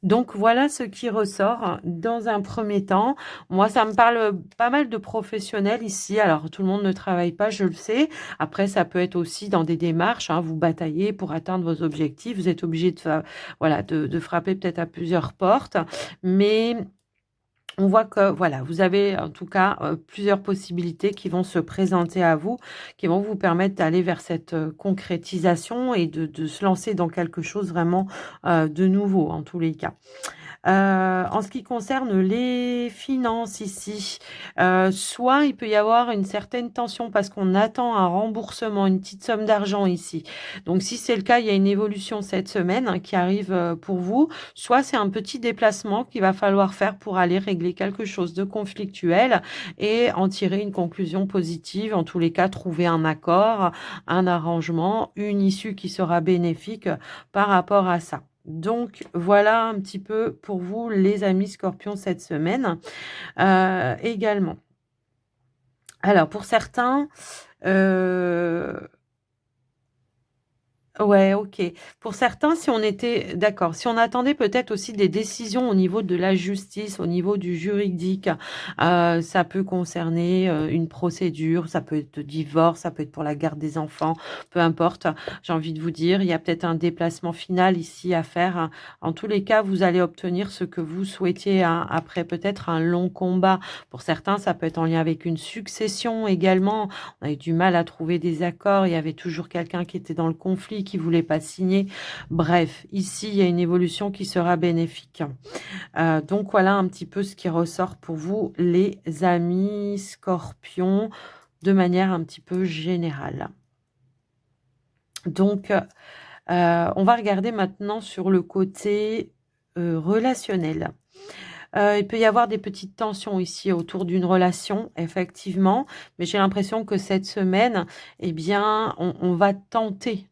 Donc, voilà ce qui ressort dans un premier temps. Moi, ça me parle pas mal de professionnels ici. Alors, tout le monde ne travaille pas, je le sais. Après, ça peut être aussi dans des démarches, hein, vous bataillez pour atteindre vos objectifs, vous êtes obligé voilà, de frapper peut-être à plusieurs portes, mais on voit que voilà, vous avez en tout cas plusieurs possibilités qui vont se présenter à vous, qui vont vous permettre d'aller vers cette concrétisation et de se lancer dans quelque chose vraiment de nouveau en tous les cas. En ce qui concerne les finances ici, soit il peut y avoir une certaine tension parce qu'on attend un remboursement, une petite somme d'argent ici. Donc si c'est le cas, il y a une évolution cette semaine hein, qui arrive pour vous. Soit c'est un petit déplacement qu'il va falloir faire pour aller régler quelque chose de conflictuel et en tirer une conclusion positive. En tous les cas, trouver un accord, un arrangement, une issue qui sera bénéfique par rapport à ça. Donc, voilà un petit peu pour vous, les amis scorpions, cette semaine également. Alors, pour certains, ouais, OK. Pour certains, si on était d'accord, si on attendait peut-être aussi des décisions au niveau de la justice, au niveau du juridique, ça peut concerner, une procédure, ça peut être divorce, ça peut être pour la garde des enfants, peu importe. J'ai envie de vous dire, il y a peut-être un déplacement final ici à faire. En tous les cas, vous allez obtenir ce que vous souhaitiez, hein, après peut-être un long combat. Pour certains, ça peut être en lien avec une succession également. On a eu du mal à trouver des accords, il y avait toujours quelqu'un qui était dans le conflit, qui voulait pas signer. Bref, ici, il y a une évolution qui sera bénéfique. Donc, voilà un petit peu ce qui ressort pour vous, les amis scorpions, de manière un petit peu générale. Donc, on va regarder maintenant sur le côté relationnel. Il peut y avoir des petites tensions ici autour d'une relation, effectivement, mais j'ai l'impression que cette semaine, eh bien, on va tenter,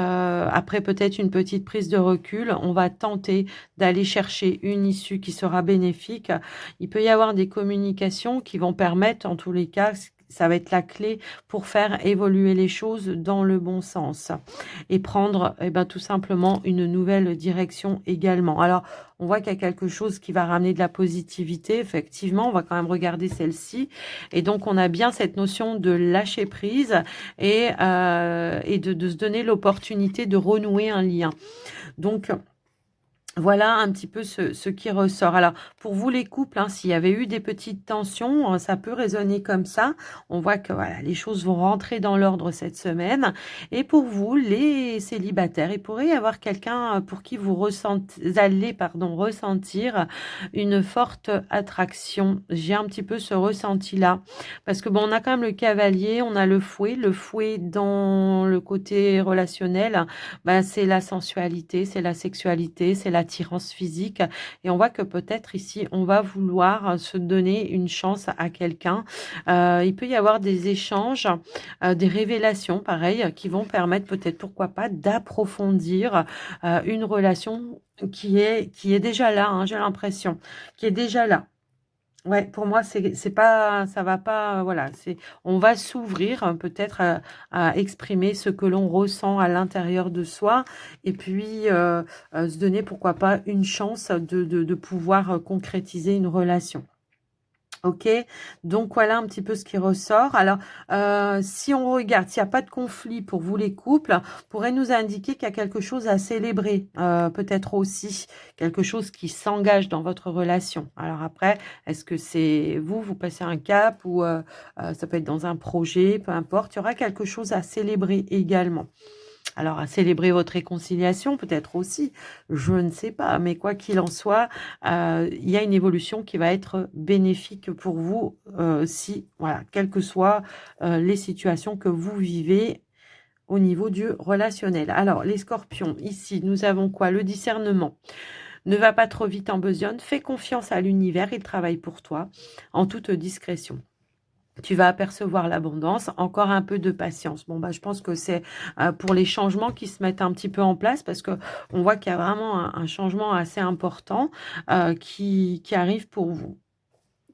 après peut-être une petite prise de recul, on va tenter d'aller chercher une issue qui sera bénéfique. Il peut y avoir des communications qui vont permettre, en tous les cas, ça va être la clé pour faire évoluer les choses dans le bon sens et prendre, tout simplement une nouvelle direction également. Alors, on voit qu'il y a quelque chose qui va ramener de la positivité. Effectivement, on va quand même regarder celle-ci. Et donc, on a bien cette notion de lâcher prise et de se donner l'opportunité de renouer un lien. Donc, Voilà un petit peu ce qui ressort. Alors, pour vous les couples, hein, s'il y avait eu des petites tensions, ça peut résonner comme ça. On voit que voilà, les choses vont rentrer dans l'ordre cette semaine. Et pour vous, les célibataires, il pourrait y avoir quelqu'un pour qui vous allez ressentir une forte attraction. J'ai un petit peu ce ressenti-là. Parce que bon, on a quand même le cavalier, on a le fouet. Le fouet dans le côté relationnel, bah, c'est la sensualité, c'est la sexualité, c'est l'attirance physique. Et on voit que peut-être ici, on va vouloir se donner une chance à quelqu'un. Il peut y avoir des échanges, des révélations, pareil, qui vont permettre peut-être, pourquoi pas, d'approfondir une relation qui est déjà là, hein, j'ai l'impression, qui est déjà là. Ouais, pour moi, c'est pas, ça va pas, voilà, on va s'ouvrir peut-être à exprimer ce que l'on ressent à l'intérieur de soi et puis se donner, pourquoi pas, une chance de pouvoir concrétiser une relation. OK, donc voilà un petit peu ce qui ressort. Alors, si on regarde, s'il y a pas de conflit pour vous les couples, pourrait nous indiquer qu'il y a quelque chose à célébrer, peut-être aussi quelque chose qui s'engage dans votre relation. Alors après, est-ce que c'est vous passez un cap ou ça peut être dans un projet, peu importe, il y aura quelque chose à célébrer également. Alors, à célébrer votre réconciliation, peut-être aussi, je ne sais pas, mais quoi qu'il en soit, il y a une évolution qui va être bénéfique pour vous, si, voilà, quelles que soient les situations que vous vivez au niveau du relationnel. Alors, les scorpions, ici, nous avons quoi? Le discernement. Ne va pas trop vite en besogne, fais confiance à l'univers, il travaille pour toi en toute discrétion. Tu vas apercevoir l'abondance, encore un peu de patience. Bon, bah, je pense que c'est pour les changements qui se mettent un petit peu en place parce que on voit qu'il y a vraiment un changement assez important qui arrive pour vous.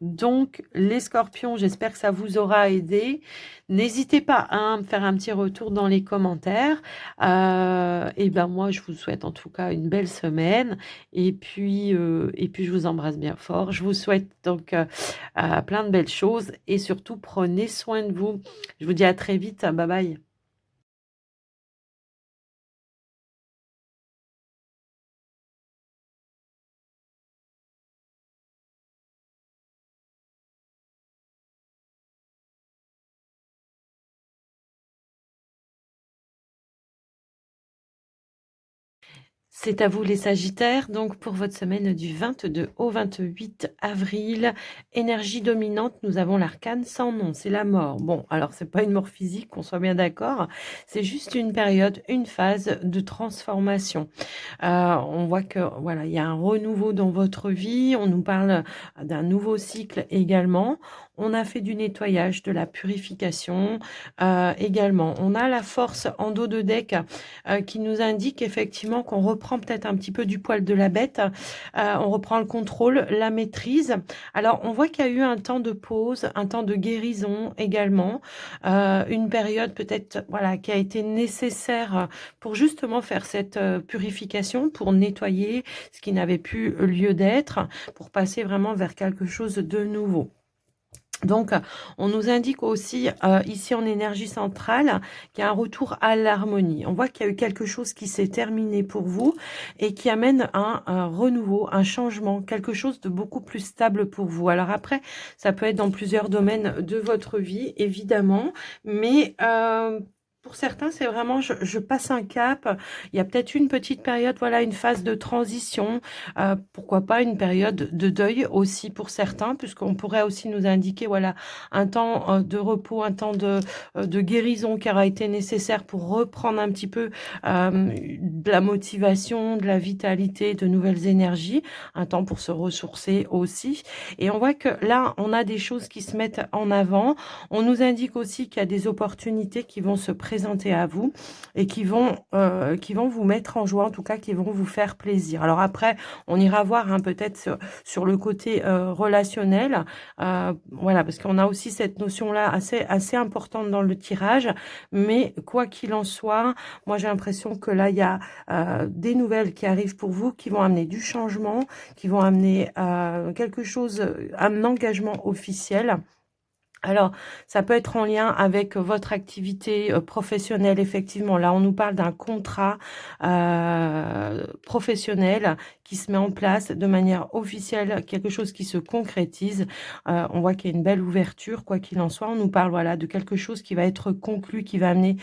Donc, les scorpions, j'espère que ça vous aura aidé. N'hésitez pas hein, à me faire un petit retour dans les commentaires. Et ben moi, je vous souhaite en tout cas une belle semaine. Et puis je vous embrasse bien fort. Je vous souhaite donc plein de belles choses. Et surtout, prenez soin de vous. Je vous dis à très vite. Bye bye. C'est à vous les Sagittaires, donc pour votre semaine du 22 au 28 avril, énergie dominante, nous avons l'arcane sans nom, c'est la mort. Bon, alors c'est pas une mort physique, qu'on soit bien d'accord, c'est juste une période, une phase de transformation. On voit que voilà, il y a un renouveau dans votre vie, on nous parle d'un nouveau cycle également. On a fait du nettoyage, de la purification également. On a la force en dos de deck qui nous indique effectivement qu'on reprend peut-être un petit peu du poil de la bête, on reprend le contrôle, la maîtrise. Alors, on voit qu'il y a eu un temps de pause, un temps de guérison également, une période peut-être voilà, qui a été nécessaire pour justement faire cette purification, pour nettoyer ce qui n'avait plus lieu d'être, pour passer vraiment vers quelque chose de nouveau. Donc, on nous indique aussi ici en énergie centrale qu'il y a un retour à l'harmonie. On voit qu'il y a eu quelque chose qui s'est terminé pour vous et qui amène un renouveau, un changement, quelque chose de beaucoup plus stable pour vous. Alors après, ça peut être dans plusieurs domaines de votre vie, évidemment, mais pour certains, c'est vraiment je passe un cap. Il y a peut-être une petite période, voilà, une phase de transition. Pourquoi pas une période de deuil aussi pour certains, puisqu'on pourrait aussi nous indiquer voilà un temps de repos, un temps de guérison qui aura été nécessaire pour reprendre un petit peu de la motivation, de la vitalité, de nouvelles énergies, un temps pour se ressourcer aussi. Et on voit que là, on a des choses qui se mettent en avant. On nous indique aussi qu'il y a des opportunités qui vont se présenter à vous et qui vont vous mettre en joie, en tout cas qui vont vous faire plaisir. Alors après, on ira voir hein, peut-être sur le côté relationnel, voilà, parce qu'on a aussi cette notion-là assez importante dans le tirage, mais quoi qu'il en soit, moi j'ai l'impression que là, il y a des nouvelles qui arrivent pour vous, qui vont amener du changement, qui vont amener quelque chose, un engagement officiel. Alors, ça peut être en lien avec votre activité professionnelle, effectivement. Là, on nous parle d'un contrat professionnel qui se met en place de manière officielle, quelque chose qui se concrétise. On voit qu'il y a une belle ouverture, quoi qu'il en soit. On nous parle, voilà, de quelque chose qui va être conclu, qui va amener,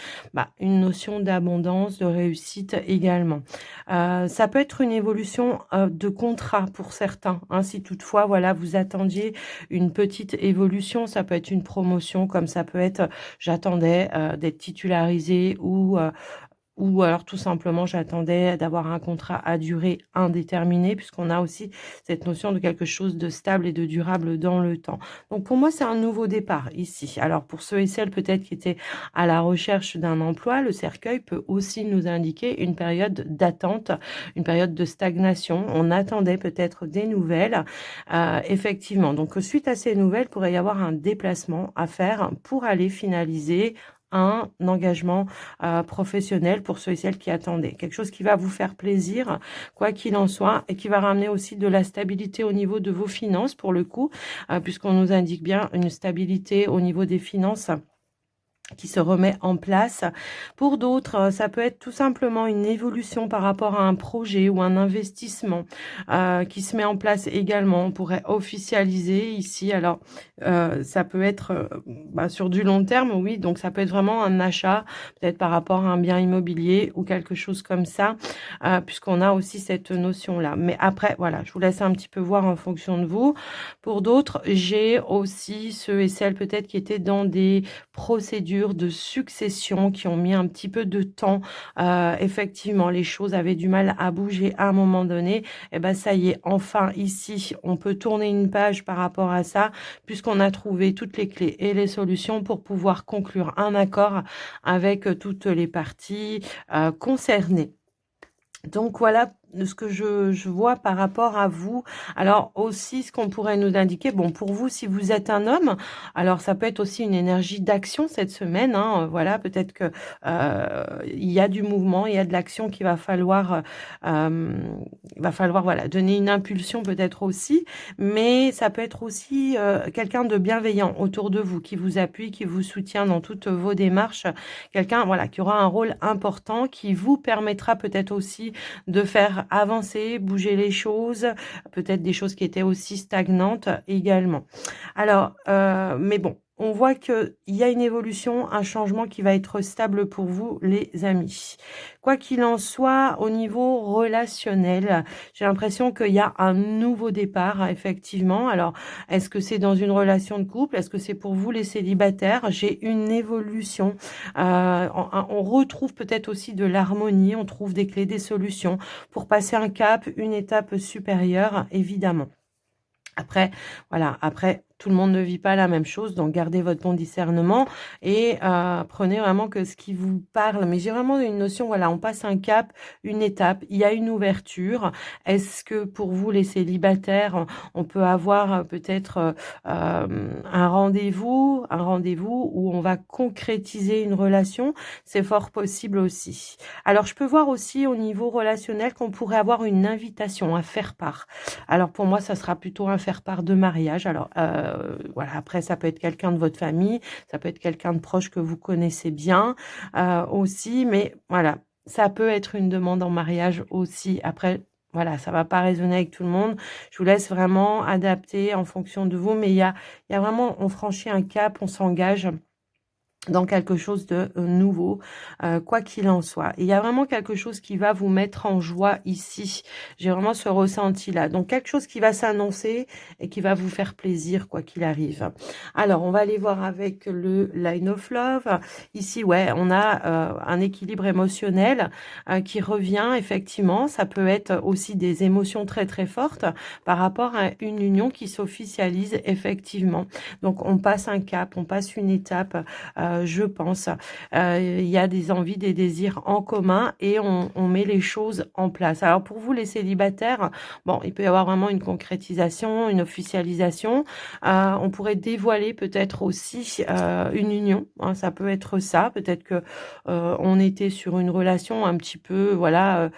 une notion d'abondance, de réussite également. Ça peut être une évolution, de contrat pour certains, hein, si toutefois, voilà, vous attendiez une petite évolution. Ça peut être une promotion, comme ça peut être, j'attendais, d'être titularisée ou alors tout simplement j'attendais d'avoir un contrat à durée indéterminée puisqu'on a aussi cette notion de quelque chose de stable et de durable dans le temps. Donc pour moi, c'est un nouveau départ ici. Alors pour ceux et celles peut-être qui étaient à la recherche d'un emploi, le cercueil peut aussi nous indiquer une période d'attente, une période de stagnation. On attendait peut-être des nouvelles, effectivement. Donc suite à ces nouvelles, il pourrait y avoir un déplacement à faire pour aller finaliser un engagement professionnel pour ceux et celles qui attendaient. Quelque chose qui va vous faire plaisir, quoi qu'il en soit, et qui va ramener aussi de la stabilité au niveau de vos finances, pour le coup, puisqu'on nous indique bien une stabilité au niveau des finances qui se remet en place. Pour d'autres, ça peut être tout simplement une évolution par rapport à un projet ou un investissement qui se met en place également. On pourrait officialiser ici. Alors, ça peut être sur du long terme, oui. Donc, ça peut être vraiment un achat, peut-être par rapport à un bien immobilier ou quelque chose comme ça, puisqu'on a aussi cette notion-là. Mais après, voilà, je vous laisse un petit peu voir en fonction de vous. Pour d'autres, j'ai aussi ceux et celles peut-être qui étaient dans des procédures de succession qui ont mis un petit peu de temps. Effectivement, les choses avaient du mal à bouger à un moment donné. Et ben ça y est, enfin ici, on peut tourner une page par rapport à ça, puisqu'on a trouvé toutes les clés et les solutions pour pouvoir conclure un accord avec toutes les parties concernées. Donc voilà ce que je vois par rapport à vous. Alors aussi, ce qu'on pourrait nous indiquer, bon, pour vous, si vous êtes un homme, alors ça peut être aussi une énergie d'action cette semaine, hein, voilà, peut-être que il y a du mouvement, il y a de l'action qu'il va falloir, voilà, donner une impulsion peut-être aussi, mais ça peut être aussi quelqu'un de bienveillant autour de vous, qui vous appuie, qui vous soutient dans toutes vos démarches, quelqu'un, voilà, qui aura un rôle important, qui vous permettra peut-être aussi de faire avancer, bouger les choses, peut-être des choses qui étaient aussi stagnantes également. Alors, mais bon, on voit qu'il y a une évolution, un changement qui va être stable pour vous, les amis. Quoi qu'il en soit, au niveau relationnel, j'ai l'impression qu'il y a un nouveau départ, effectivement. Alors, est-ce que c'est dans une relation de couple? Est-ce que c'est pour vous, les célibataires? J'ai une évolution. On retrouve peut-être aussi de l'harmonie, on trouve des clés, des solutions pour passer un cap, une étape supérieure, évidemment. Après, voilà, après, tout le monde ne vit pas la même chose, donc gardez votre bon discernement et prenez vraiment que ce qui vous parle. Mais j'ai vraiment une notion, voilà, on passe un cap, une étape, il y a une ouverture. Est-ce que pour vous, les célibataires, on peut avoir peut-être un rendez-vous où on va concrétiser une relation? C'est fort possible aussi. Alors, je peux voir aussi au niveau relationnel qu'on pourrait avoir une invitation à faire part. Alors pour moi, ça sera plutôt un faire-part de mariage. Alors voilà, après ça peut être quelqu'un de votre famille, ça peut être quelqu'un de proche que vous connaissez bien aussi, mais voilà, ça peut être une demande en mariage aussi. Après, voilà, ça va pas résonner avec tout le monde. Je vous laisse vraiment adapter en fonction de vous, mais il y a vraiment, on franchit un cap, on s'engage dans quelque chose de nouveau, quoi qu'il en soit. Il y a vraiment quelque chose qui va vous mettre en joie ici. J'ai vraiment ce ressenti-là. Donc, quelque chose qui va s'annoncer et qui va vous faire plaisir, quoi qu'il arrive. Alors, on va aller voir avec le Line of Love. Ici, ouais, on a un équilibre émotionnel qui revient, effectivement. Ça peut être aussi des émotions très, très fortes par rapport à une union qui s'officialise, effectivement. Donc, on passe un cap, on passe une étape, je pense. Il y a des envies, des désirs en commun et on met les choses en place. Alors pour vous, les célibataires, bon, il peut y avoir vraiment une concrétisation, une officialisation. On pourrait dévoiler peut-être aussi une union, hein, ça peut être ça. Peut-être que on était sur une relation un petit peu, voilà,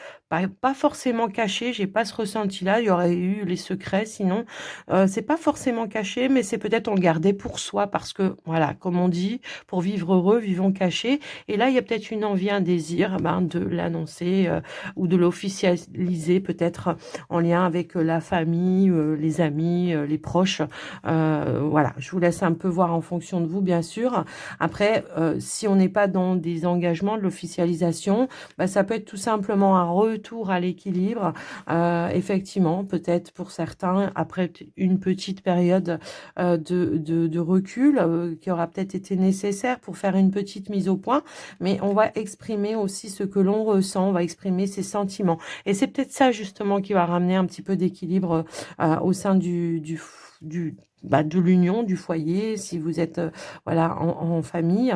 pas forcément caché, j'ai pas ce ressenti-là, il y aurait eu les secrets sinon. C'est pas forcément caché, mais c'est peut-être on le gardait pour soi parce que voilà, comme on dit: «Pour vivre heureux, vivons cachés» et là, il y a peut-être une envie, un désir, ben, de l'annoncer, ou de l'officialiser peut-être en lien avec, la famille, les amis, les proches. Voilà, je vous laisse un peu voir en fonction de vous, bien sûr. Après, si on n'est pas dans des engagements, de l'officialisation, bah, ça peut être tout simplement un retour à l'équilibre. Effectivement, peut-être pour certains, après une petite période de recul qui aura peut-être été nécessaire pour faire une petite mise au point, mais on va exprimer aussi ce que l'on ressent, on va exprimer ses sentiments. Et c'est peut-être ça justement qui va ramener un petit peu d'équilibre au sein de l'union, du foyer, si vous êtes voilà, en famille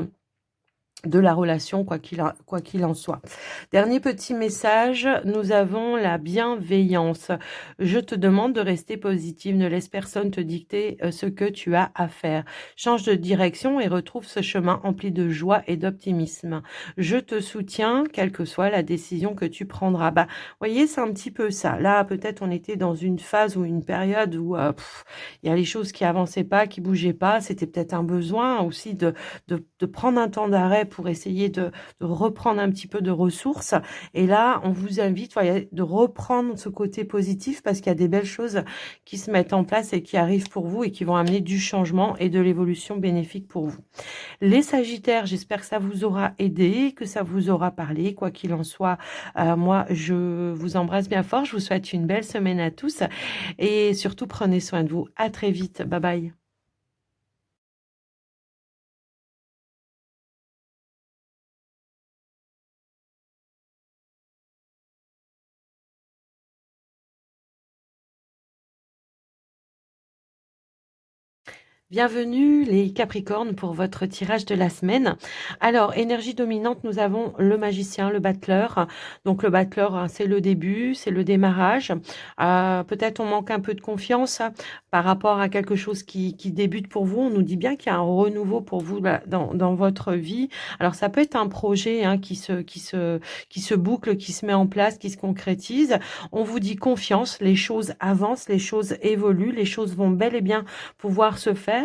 de la relation, quoi qu'il en soit. Dernier petit message, nous avons la bienveillance. Je te demande de rester positive, ne laisse personne te dicter ce que tu as à faire. Change de direction et retrouve ce chemin empli de joie et d'optimisme. Je te soutiens, quelle que soit la décision que tu prendras. Bah, voyez, c'est un petit peu ça. Là, peut-être on était dans une phase ou une période où il y a les choses qui avançaient pas, qui bougeaient pas. C'était peut-être un besoin aussi de prendre un temps d'arrêt pour essayer de reprendre un petit peu de ressources. Et là, on vous invite, voilà, de reprendre ce côté positif parce qu'il y a des belles choses qui se mettent en place et qui arrivent pour vous et qui vont amener du changement et de l'évolution bénéfique pour vous. Les Sagittaires, j'espère que ça vous aura aidé, que ça vous aura parlé. Quoi qu'il en soit, moi, je vous embrasse bien fort. Je vous souhaite une belle semaine à tous et surtout prenez soin de vous. À très vite. Bye bye. Bienvenue les Capricornes pour votre tirage de la semaine. Alors, énergie dominante, nous avons le magicien, le battleur. Donc le battleur, hein, c'est le début, c'est le démarrage. Peut-être on manque un peu de confiance par rapport à quelque chose qui débute pour vous. On nous dit bien qu'il y a un renouveau pour vous là, dans votre vie. Alors ça peut être un projet hein, qui se boucle, qui se met en place, qui se concrétise. On vous dit confiance, les choses avancent, les choses évoluent, les choses vont bel et bien pouvoir se faire.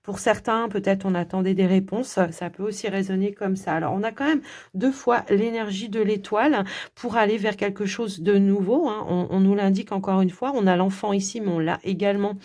Pour certains, peut-être on attendait des réponses, ça peut aussi résonner comme ça. Alors, on a quand même 2 fois l'énergie de l'étoile pour aller vers quelque chose de nouveau, hein. On nous l'indique encore une fois, on a l'enfant ici, mais on l'a également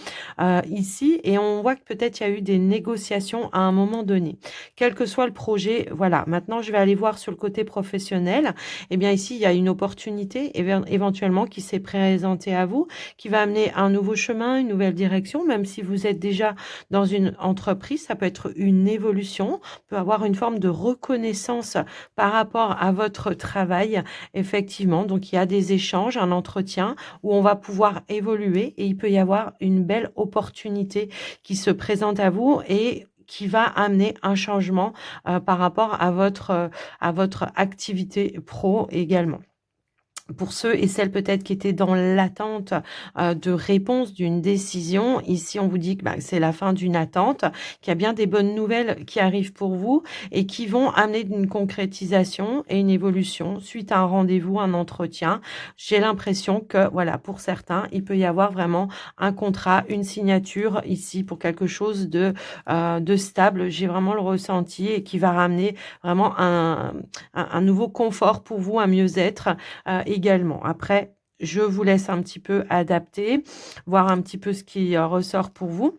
ici et on voit que peut-être il y a eu des négociations à un moment donné. Quel que soit le projet, voilà. Maintenant, je vais aller voir sur le côté professionnel. Eh bien, ici, il y a une opportunité éventuellement qui s'est présentée à vous, qui va amener un nouveau chemin, une nouvelle direction, même si vous êtes déjà dans une entreprise, ça peut être une évolution, on peut avoir une forme de reconnaissance par rapport à votre travail, effectivement. Donc, il y a des échanges, un entretien où on va pouvoir évoluer et il peut y avoir une belle opportunité qui se présente à vous et qui va amener un changement par rapport à votre activité pro également. Pour ceux et celles peut-être qui étaient dans l'attente, de réponse d'une décision, ici on vous dit que, bah, c'est la fin d'une attente, qu'il y a bien des bonnes nouvelles qui arrivent pour vous et qui vont amener une concrétisation et une évolution suite à un rendez-vous, un entretien. J'ai l'impression que, voilà, pour certains, il peut y avoir vraiment un contrat, une signature ici pour quelque chose de stable. J'ai vraiment le ressenti et qui va ramener vraiment un nouveau confort pour vous, un mieux-être, également. Après, je vous laisse un petit peu adapter, voir un petit peu ce qui, ressort pour vous.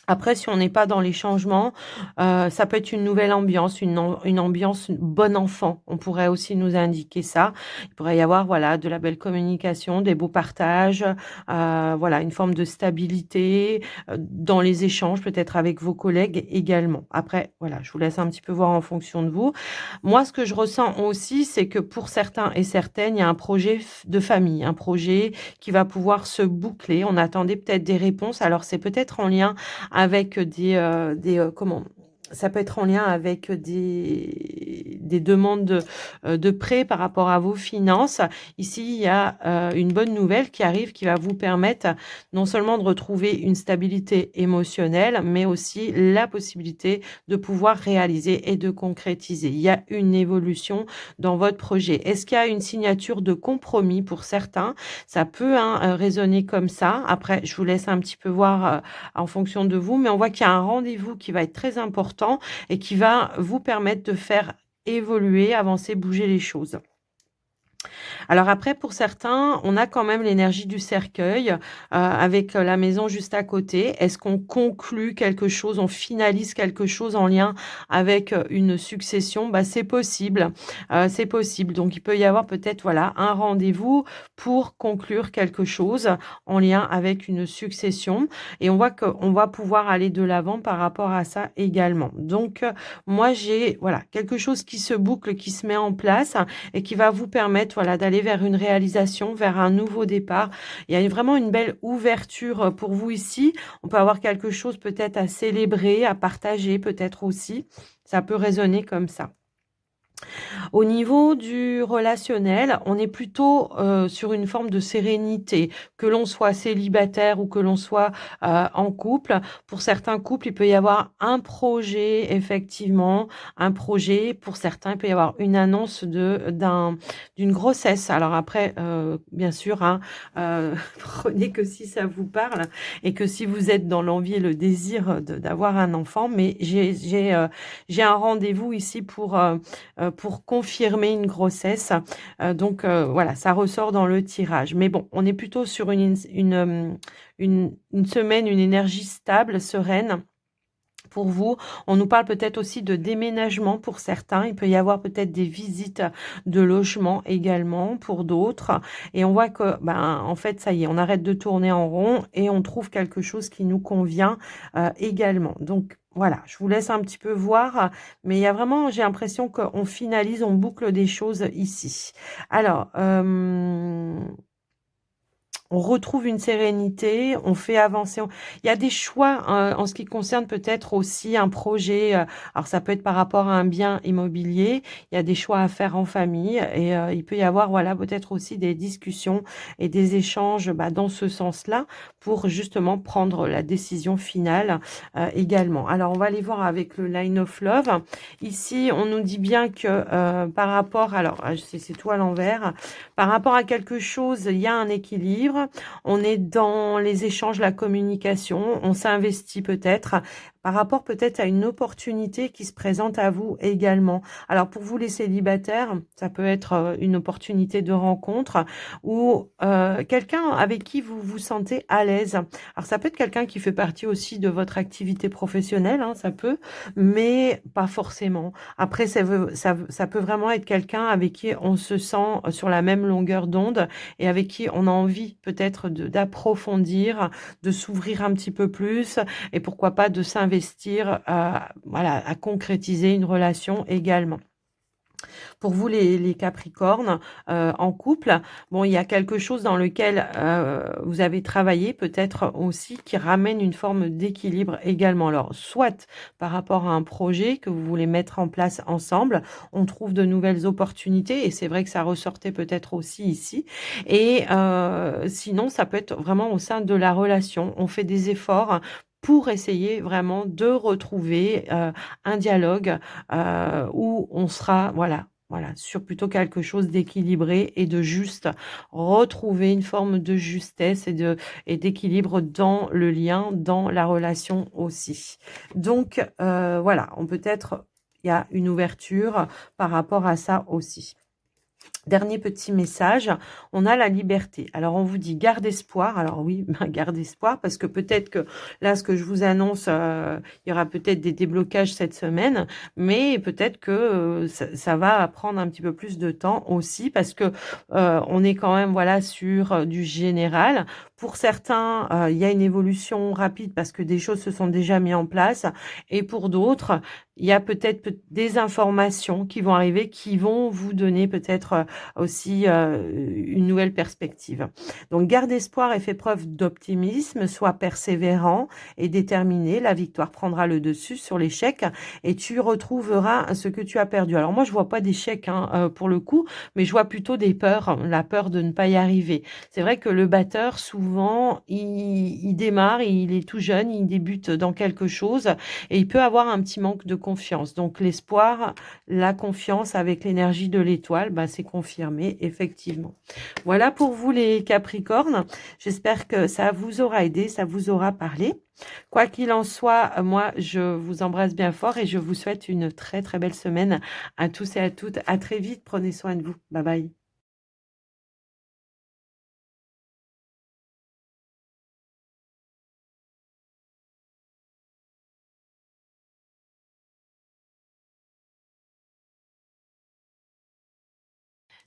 Après, si on n'est pas dans les changements, ça peut être une nouvelle ambiance, une ambiance bon enfant. On pourrait aussi nous indiquer ça. Il pourrait y avoir, voilà, de la belle communication, des beaux partages, voilà, une forme de stabilité, dans les échanges, peut-être avec vos collègues également. Après, voilà, je vous laisse un petit peu voir en fonction de vous. Moi, ce que je ressens aussi, c'est que pour certains et certaines, il y a un projet de famille, un projet qui va pouvoir se boucler. On attendait peut-être des réponses. Alors, c'est peut-être en lien avec comment? Ça peut être en lien avec des demandes de prêt par rapport à vos finances. Ici, il y a une bonne nouvelle qui arrive qui va vous permettre non seulement de retrouver une stabilité émotionnelle, mais aussi la possibilité de pouvoir réaliser et de concrétiser. Il y a une évolution dans votre projet. Est-ce qu'il y a une signature de compromis pour certains? Ça peut résonner comme ça. Après, je vous laisse un petit peu voir en fonction de vous, mais on voit qu'il y a un rendez-vous qui va être très important et qui va vous permettre de faire évoluer, avancer, bouger les choses. Alors après, pour certains, on a quand même l'énergie du cercueil, avec la maison juste à côté. Est-ce qu'on conclut quelque chose, on finalise quelque chose en lien avec, une succession? Bah, c'est possible. Donc il peut y avoir peut-être, voilà, un rendez-vous pour conclure quelque chose en lien avec une succession et on voit qu'on va pouvoir aller de l'avant par rapport à ça également. Donc, moi j'ai, voilà, quelque chose qui se boucle, qui se met en place et qui va vous permettre, voilà, d'aller vers une réalisation, vers un nouveau départ. Il y a vraiment une belle ouverture pour vous ici. On peut avoir quelque chose peut-être à célébrer, à partager peut-être aussi. Ça peut résonner comme ça. Au niveau du relationnel, on est plutôt, sur une forme de sérénité, que l'on soit célibataire ou que l'on soit, en couple. Pour certains couples, il peut y avoir un projet effectivement, un projet. Pour certains, il peut y avoir une annonce d'une grossesse. Alors après, bien sûr, prenez que si ça vous parle et que si vous êtes dans l'envie et le désir d'avoir un enfant. Mais j'ai un rendez-vous ici pour confirmer une grossesse. Donc voilà, ça ressort dans le tirage. Mais bon, on est plutôt sur une semaine, une énergie stable, sereine. Pour vous, on nous parle peut-être aussi de déménagement pour certains. Il peut y avoir peut-être des visites de logement également pour d'autres. Et on voit que, en fait, ça y est, on arrête de tourner en rond et on trouve quelque chose qui nous convient également. Donc, voilà, je vous laisse un petit peu voir, mais il y a vraiment, j'ai l'impression qu'on finalise, on boucle des choses ici. Alors, on retrouve une sérénité, on fait avancer. Il y a des choix en ce qui concerne peut-être aussi un projet. Alors ça peut être par rapport à un bien immobilier. Il y a des choix à faire en famille et il peut y avoir voilà peut-être aussi des discussions et des échanges dans ce sens-là pour justement prendre la décision finale également. Alors on va aller voir avec le Line of Love. Ici on nous dit bien que par rapport, alors c'est tout à l'envers, par rapport à quelque chose, il y a un équilibre. On est dans les échanges, la communication, on s'investit peut-être par rapport peut-être à une opportunité qui se présente à vous également. Alors pour vous les célibataires, ça peut être une opportunité de rencontre ou quelqu'un avec qui vous vous sentez à l'aise. Alors ça peut être quelqu'un qui fait partie aussi de votre activité professionnelle, ça peut, mais pas forcément. Après, ça peut vraiment être quelqu'un avec qui on se sent sur la même longueur d'onde et avec qui on a envie peut-être d'approfondir, de s'ouvrir un petit peu plus et pourquoi pas de s'investir à concrétiser une relation également. Pour vous les Capricornes, en couple, bon, il y a quelque chose dans lequel, vous avez travaillé peut-être aussi qui ramène une forme d'équilibre également. Alors, soit par rapport à un projet que vous voulez mettre en place ensemble, on trouve de nouvelles opportunités et c'est vrai que ça ressortait peut-être aussi ici et sinon ça peut être vraiment au sein de la relation. On fait des efforts pour essayer vraiment de retrouver, un dialogue, où on sera voilà, sur plutôt quelque chose d'équilibré et de juste. Retrouver une forme de justesse et d'équilibre dans le lien, dans la relation aussi. Donc, voilà, il y a une ouverture par rapport à ça aussi. Dernier petit message, on a la liberté. Alors, on vous dit garde espoir. Alors oui, garde espoir parce que peut-être que là, ce que je vous annonce, il y aura peut-être des déblocages cette semaine, mais peut-être que ça va prendre un petit peu plus de temps aussi parce que on est quand même voilà sur du général. Pour certains, il y a une évolution rapide parce que des choses se sont déjà mises en place et pour d'autres, il y a peut-être des informations qui vont arriver, qui vont vous donner peut-être, aussi, une nouvelle perspective. Donc garde espoir et fais preuve d'optimisme, sois persévérant et déterminé. La victoire prendra le dessus sur l'échec et tu retrouveras ce que tu as perdu. Alors moi, je vois pas d'échec, hein, pour le coup, mais je vois plutôt des peurs, la peur de ne pas y arriver. C'est vrai que le batteur, souvent, il démarre, il est tout jeune, il débute dans quelque chose et il peut avoir un petit manque de confiance. Donc l'espoir, la confiance avec l'énergie de l'étoile, bah, c'est confirmé, effectivement. Voilà pour vous les Capricornes. J'espère que ça vous aura aidé, ça vous aura parlé. Quoi qu'il en soit, moi, je vous embrasse bien fort et je vous souhaite une très très belle semaine à tous et à toutes. À très vite. Prenez soin de vous. Bye bye.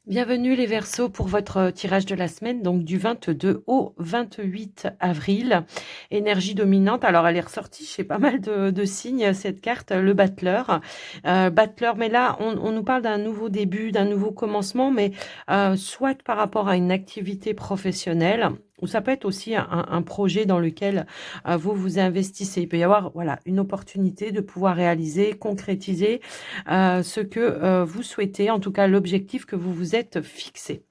Bienvenue les Verseaux pour votre tirage de la semaine, donc du 22 au 28 avril. Énergie dominante, alors elle est ressortie chez pas mal de signes, cette carte, le battleur. Battleur, mais là, on nous parle d'un nouveau début, d'un nouveau commencement, mais soit par rapport à une activité professionnelle, ou ça peut être aussi un projet dans lequel vous vous investissez. Il peut y avoir voilà, une opportunité de pouvoir réaliser, concrétiser ce que vous souhaitez, en tout cas l'objectif que vous vous êtes fixé.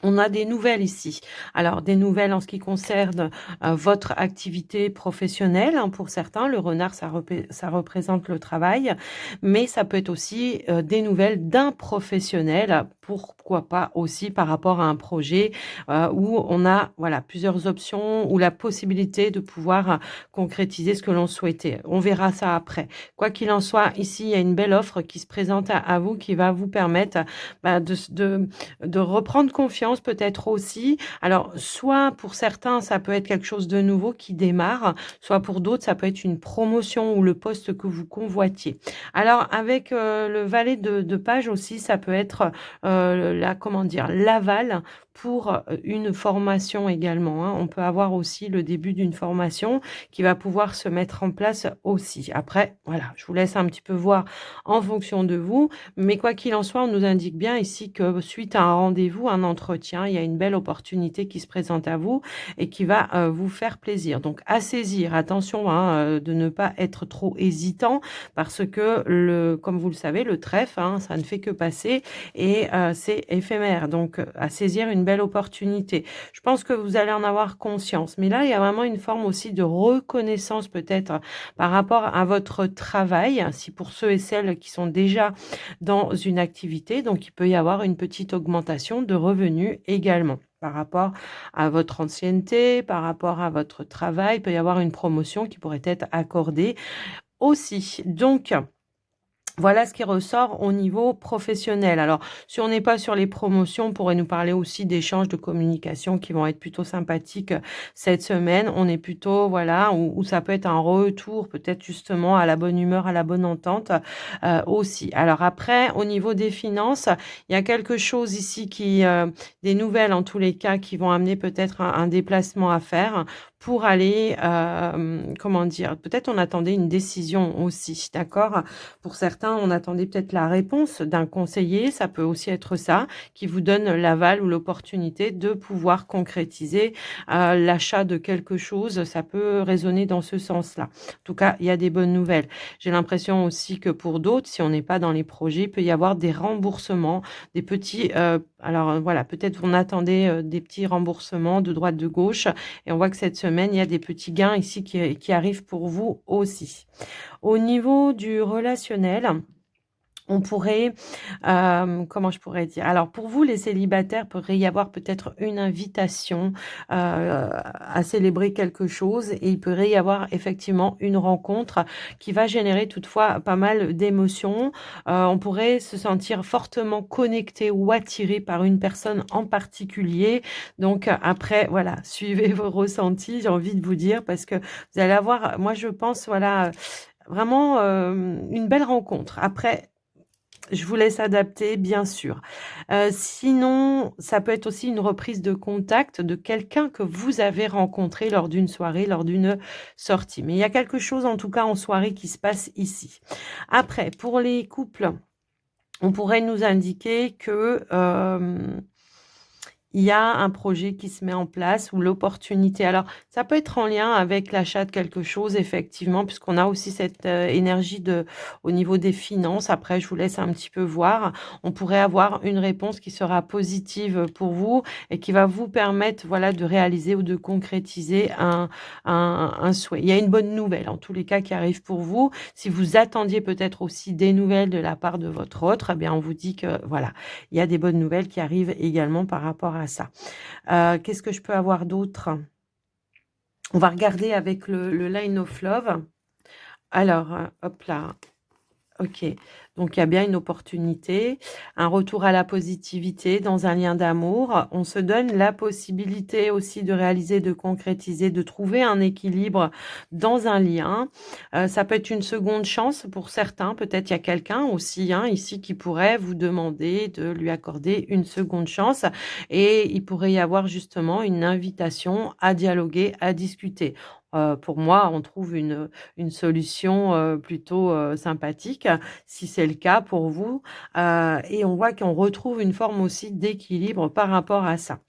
On a des nouvelles ici. Alors, des nouvelles en ce qui concerne votre activité professionnelle. Hein, pour certains, le renard, ça représente le travail, mais ça peut être aussi des nouvelles d'un professionnel. Pourquoi pas aussi par rapport à un projet où on a voilà plusieurs options ou la possibilité de pouvoir concrétiser ce que l'on souhaitait. On verra ça après. Quoi qu'il en soit, ici, il y a une belle offre qui se présente à vous qui va vous permettre bah, de reprendre confiance peut-être aussi. Alors, soit pour certains, ça peut être quelque chose de nouveau qui démarre, soit pour d'autres, ça peut être une promotion ou le poste que vous convoitiez. Alors, avec le valet de page aussi, ça peut être comment dire, l'aval pour une formation également. Hein. On peut avoir aussi le début d'une formation qui va pouvoir se mettre en place aussi. Après, voilà, je vous laisse un petit peu voir en fonction de vous. Mais quoi qu'il en soit, on nous indique bien ici que suite à un rendez-vous, un entretien, il y a une belle opportunité qui se présente à vous et qui va vous faire plaisir. Donc à saisir, attention hein, de ne pas être trop hésitant parce que comme vous le savez, le trèfle, hein, ça ne fait que passer et c'est éphémère. Donc à saisir une belle opportunité. Je pense que vous allez en avoir conscience. Mais là, il y a vraiment une forme aussi de reconnaissance peut-être par rapport à votre travail. Si pour ceux et celles qui sont déjà dans une activité. Donc, il peut y avoir une petite augmentation de revenus également par rapport à votre ancienneté, par rapport à votre travail. Il peut y avoir une promotion qui pourrait être accordée aussi. Donc, voilà ce qui ressort au niveau professionnel. Alors, si on n'est pas sur les promotions, on pourrait nous parler aussi d'échanges de communication qui vont être plutôt sympathiques cette semaine. On est plutôt, voilà, où ça peut être un retour peut-être justement à la bonne humeur, à la bonne entente aussi. Alors après, au niveau des finances, il y a quelque chose ici des nouvelles en tous les cas, qui vont amener peut-être un déplacement à faire pour aller, comment dire, peut-être on attendait une décision aussi, d'accord? Pour certains, on attendait peut-être la réponse d'un conseiller, ça peut aussi être ça, qui vous donne l'aval ou l'opportunité de pouvoir concrétiser l'achat de quelque chose. Ça peut résonner dans ce sens-là. En tout cas, il y a des bonnes nouvelles. J'ai l'impression aussi que pour d'autres, si on n'est pas dans les projets, il peut y avoir des remboursements, des petits... alors voilà, peut-être on attendait des petits remboursements de droite, de gauche, et on voit que cette semaine, il y a des petits gains ici qui arrivent pour vous aussi. Au niveau du relationnel, on pourrait, comment je pourrais dire? Alors pour vous les célibataires, pourrait y avoir peut-être une invitation, à célébrer quelque chose et il pourrait y avoir effectivement une rencontre qui va générer toutefois pas mal d'émotions. On pourrait se sentir fortement connecté ou attiré par une personne en particulier. Donc après voilà, suivez vos ressentis, j'ai envie de vous dire, parce que vous allez avoir, moi je pense voilà, vraiment, une belle rencontre. Après Je vous laisse adapter, bien sûr. Sinon, ça peut être aussi une reprise de contact de quelqu'un que vous avez rencontré lors d'une soirée, lors d'une sortie. Mais il y a quelque chose, en tout cas, en soirée qui se passe ici. Après, pour les couples, on pourrait nous indiquer que, il y a un projet qui se met en place ou l'opportunité. Alors, ça peut être en lien avec l'achat de quelque chose, effectivement, puisqu'on a aussi cette énergie au niveau des finances. Après, je vous laisse un petit peu voir. On pourrait avoir une réponse qui sera positive pour vous et qui va vous permettre, voilà, de réaliser ou de concrétiser un souhait. Il y a une bonne nouvelle, en tous les cas, qui arrive pour vous. Si vous attendiez peut-être aussi des nouvelles de la part de votre autre, eh bien, on vous dit que, voilà, il y a des bonnes nouvelles qui arrivent également par rapport à ça. Qu'est-ce que je peux avoir d'autre? On va regarder avec le Line of Love. Alors, hop là. OK, donc il y a bien une opportunité, un retour à la positivité dans un lien d'amour. On se donne la possibilité aussi de réaliser, de concrétiser, de trouver un équilibre dans un lien. Ça peut être une seconde chance pour certains. Peut-être il y a quelqu'un aussi, hein, ici qui pourrait vous demander de lui accorder une seconde chance et il pourrait y avoir justement une invitation à dialoguer, à discuter. Pour moi, on trouve une solution, plutôt, sympathique, si c'est le cas pour vous, et on voit qu'on retrouve une forme aussi d'équilibre par rapport à ça.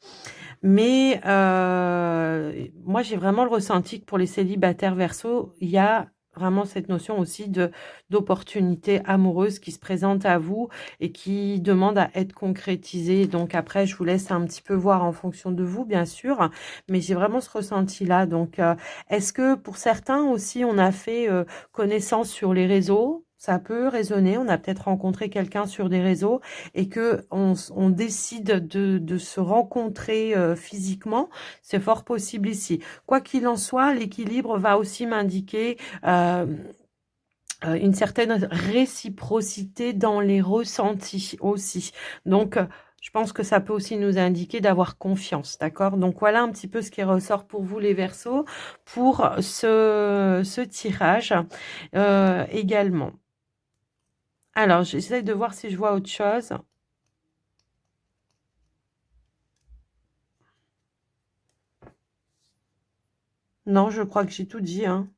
Mais, moi, j'ai vraiment le ressenti que pour les célibataires Verseau, il y a vraiment cette notion aussi d'opportunité amoureuse qui se présente à vous et qui demande à être concrétisée. Donc après, je vous laisse un petit peu voir en fonction de vous, bien sûr, mais j'ai vraiment ce ressenti-là. Donc, est-ce que pour certains aussi, on a fait, connaissance sur les réseaux? Ça peut résonner. On a peut-être rencontré quelqu'un sur des réseaux et qu'on décide de se rencontrer physiquement, c'est fort possible ici. Quoi qu'il en soit, l'équilibre va aussi m'indiquer une certaine réciprocité dans les ressentis aussi. Donc, je pense que ça peut aussi nous indiquer d'avoir confiance, d'accord? Donc voilà un petit peu ce qui ressort pour vous les Verseaux pour ce tirage également. Alors, j'essaie de voir si je vois autre chose. Non, je crois que j'ai tout dit, hein.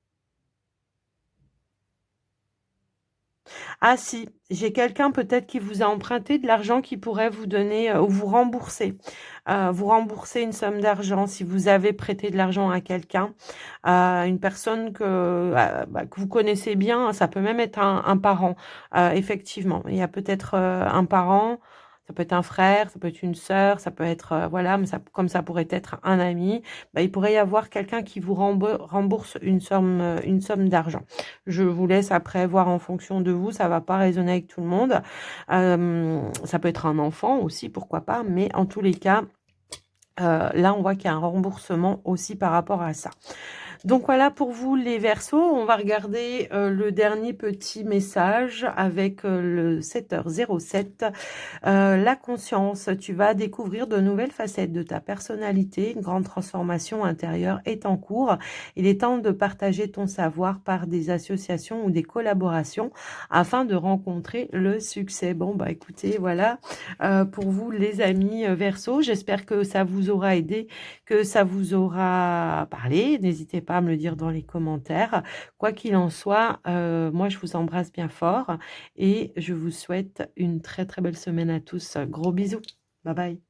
Ah si, j'ai quelqu'un peut-être qui vous a emprunté de l'argent qui pourrait vous donner, ou vous rembourser une somme d'argent si vous avez prêté de l'argent à quelqu'un, une personne que vous connaissez bien, ça peut même être un parent, effectivement. Il y a peut-être, un parent, ça peut être un frère, ça peut être une sœur, ça peut être, voilà, mais ça comme ça pourrait être un ami, il pourrait y avoir quelqu'un qui vous rembourse une somme d'argent. Je vous laisse après voir en fonction de vous, ça va pas résonner avec tout le monde. Ça peut être un enfant aussi, pourquoi pas, mais en tous les cas, là, on voit qu'il y a un remboursement aussi par rapport à ça. Donc voilà pour vous les Verseaux. On va regarder le dernier petit message avec le 7h07. La conscience, tu vas découvrir de nouvelles facettes de ta personnalité. Une grande transformation intérieure est en cours. Il est temps de partager ton savoir par des associations ou des collaborations afin de rencontrer le succès. Bon, bah écoutez, voilà pour vous les amis Verseaux. J'espère que ça vous aura aidé, que ça vous aura parlé. N'hésitez pas à me le dire dans les commentaires. Quoi qu'il en soit, moi je vous embrasse bien fort et je vous souhaite une très très belle semaine à tous. Gros bisous. Bye bye.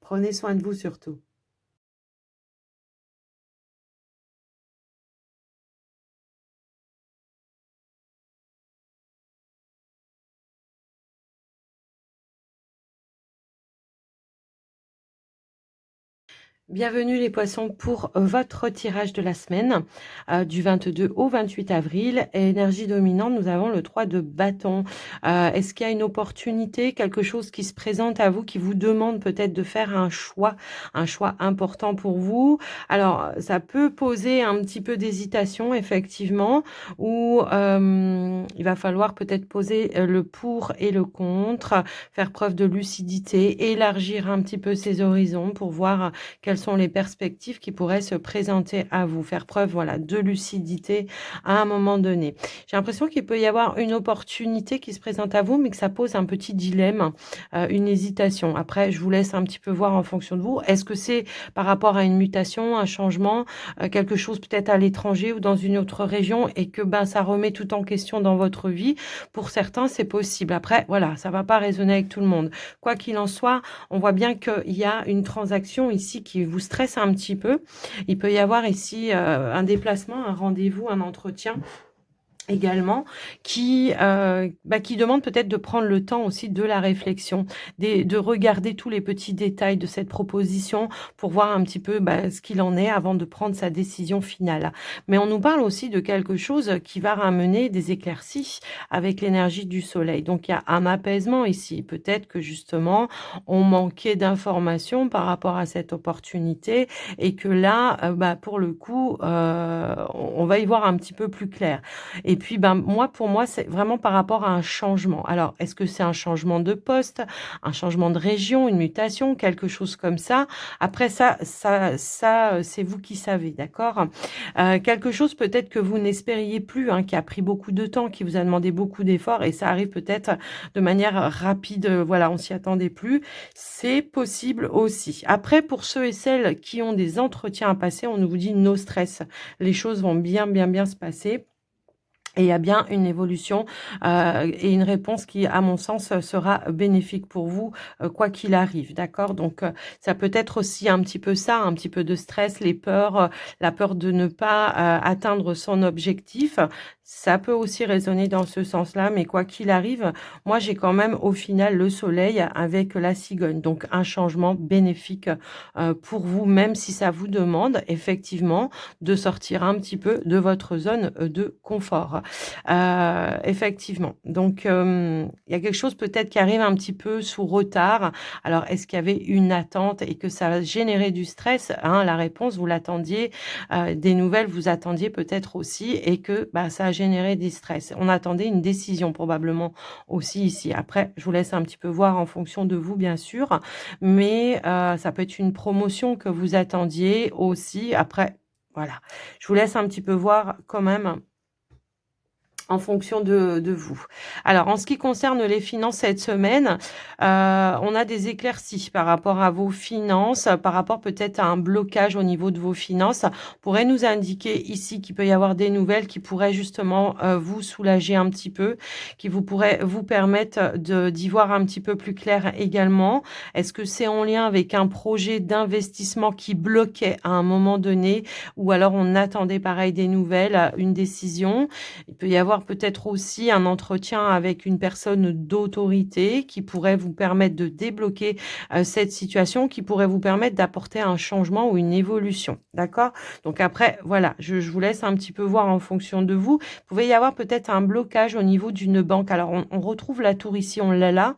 Prenez soin de vous surtout. Bienvenue les poissons pour votre tirage de la semaine du 22 au 28 avril. Énergie dominante, nous avons le 3 de bâton. Est-ce qu'il y a une opportunité, quelque chose qui se présente à vous, qui vous demande peut-être de faire un choix important pour vous? Alors, ça peut poser un petit peu d'hésitation, effectivement, ou il va falloir peut-être poser le pour et le contre, faire preuve de lucidité, élargir un petit peu ses horizons pour voir quelles quelles sont les perspectives qui pourraient se présenter à vous. Faire preuve, voilà, de lucidité à un moment donné. J'ai l'impression qu'il peut y avoir une opportunité qui se présente à vous, mais que ça pose un petit dilemme, une hésitation. Après, je vous laisse un petit peu voir en fonction de vous. Est-ce que c'est par rapport à une mutation, un changement, quelque chose peut-être à l'étranger ou dans une autre région et que, ben, ça remet tout en question dans votre vie? Pour certains, c'est possible. Après, voilà, ça va pas résonner avec tout le monde. Quoi qu'il en soit, on voit bien qu'il y a une transaction ici qui vous stresse un petit peu. Il peut y avoir ici, un déplacement, un rendez-vous, un entretien également qui demande peut-être de prendre le temps aussi de la réflexion, de regarder tous les petits détails de cette proposition pour voir un petit peu, ce qu'il en est avant de prendre sa décision finale. Mais on nous parle aussi de quelque chose qui va ramener des éclaircies avec l'énergie du soleil. Donc il y a un apaisement ici. Peut-être que justement, on manquait d'informations par rapport à cette opportunité et que là, pour le coup, on va y voir un petit peu plus clair. Et puis, moi, pour moi, c'est vraiment par rapport à un changement. Alors, est-ce que c'est un changement de poste, un changement de région, une mutation, quelque chose comme ça? Après ça, c'est vous qui savez, d'accord? Quelque chose peut-être que vous n'espériez plus, hein, qui a pris beaucoup de temps, qui vous a demandé beaucoup d'efforts et ça arrive peut-être de manière rapide, voilà, on s'y attendait plus. C'est possible aussi. Après, pour ceux et celles qui ont des entretiens à passer, on nous vous dit: «No stress». Les choses vont bien, bien, bien se passer. Et il y a bien une évolution, et une réponse qui, à mon sens, sera bénéfique pour vous, quoi qu'il arrive, d'accord? Donc, ça peut être aussi un petit peu ça, un petit peu de stress, les peurs, la peur de ne pas, atteindre son objectif. Ça peut aussi résonner dans ce sens-là, mais quoi qu'il arrive, moi, j'ai quand même, au final, le soleil avec la cigogne. Donc un changement bénéfique, pour vous, même si ça vous demande effectivement de sortir un petit peu de votre zone, de confort. Effectivement. Donc, il y a quelque chose peut-être qui arrive un petit peu sous retard. Alors, est-ce qu'il y avait une attente et que ça a généré du stress? Hein, la réponse, vous l'attendiez, des nouvelles, vous attendiez peut-être aussi et que, ça a généré du stress. On attendait une décision probablement aussi ici. Après, je vous laisse un petit peu voir en fonction de vous, bien sûr, mais ça peut être une promotion que vous attendiez aussi. Après, voilà, je vous laisse un petit peu voir quand même en fonction de vous. Alors, en ce qui concerne les finances cette semaine, on a des éclaircies par rapport à vos finances, par rapport peut-être à un blocage au niveau de vos finances. Pourrait nous indiquer ici qu'il peut y avoir des nouvelles qui pourraient justement, vous soulager un petit peu, qui vous pourraient vous permettre d'y voir un petit peu plus clair également. Est-ce que c'est en lien avec un projet d'investissement qui bloquait à un moment donné ou alors on attendait pareil des nouvelles, une décision? Il peut y avoir peut-être aussi un entretien avec une personne d'autorité qui pourrait vous permettre de débloquer, cette situation, qui pourrait vous permettre d'apporter un changement ou une évolution. D'accord? Donc après, voilà, je vous laisse un petit peu voir en fonction de vous. Il pouvait y avoir peut-être un blocage au niveau d'une banque. Alors on retrouve la tour ici, on l'a là.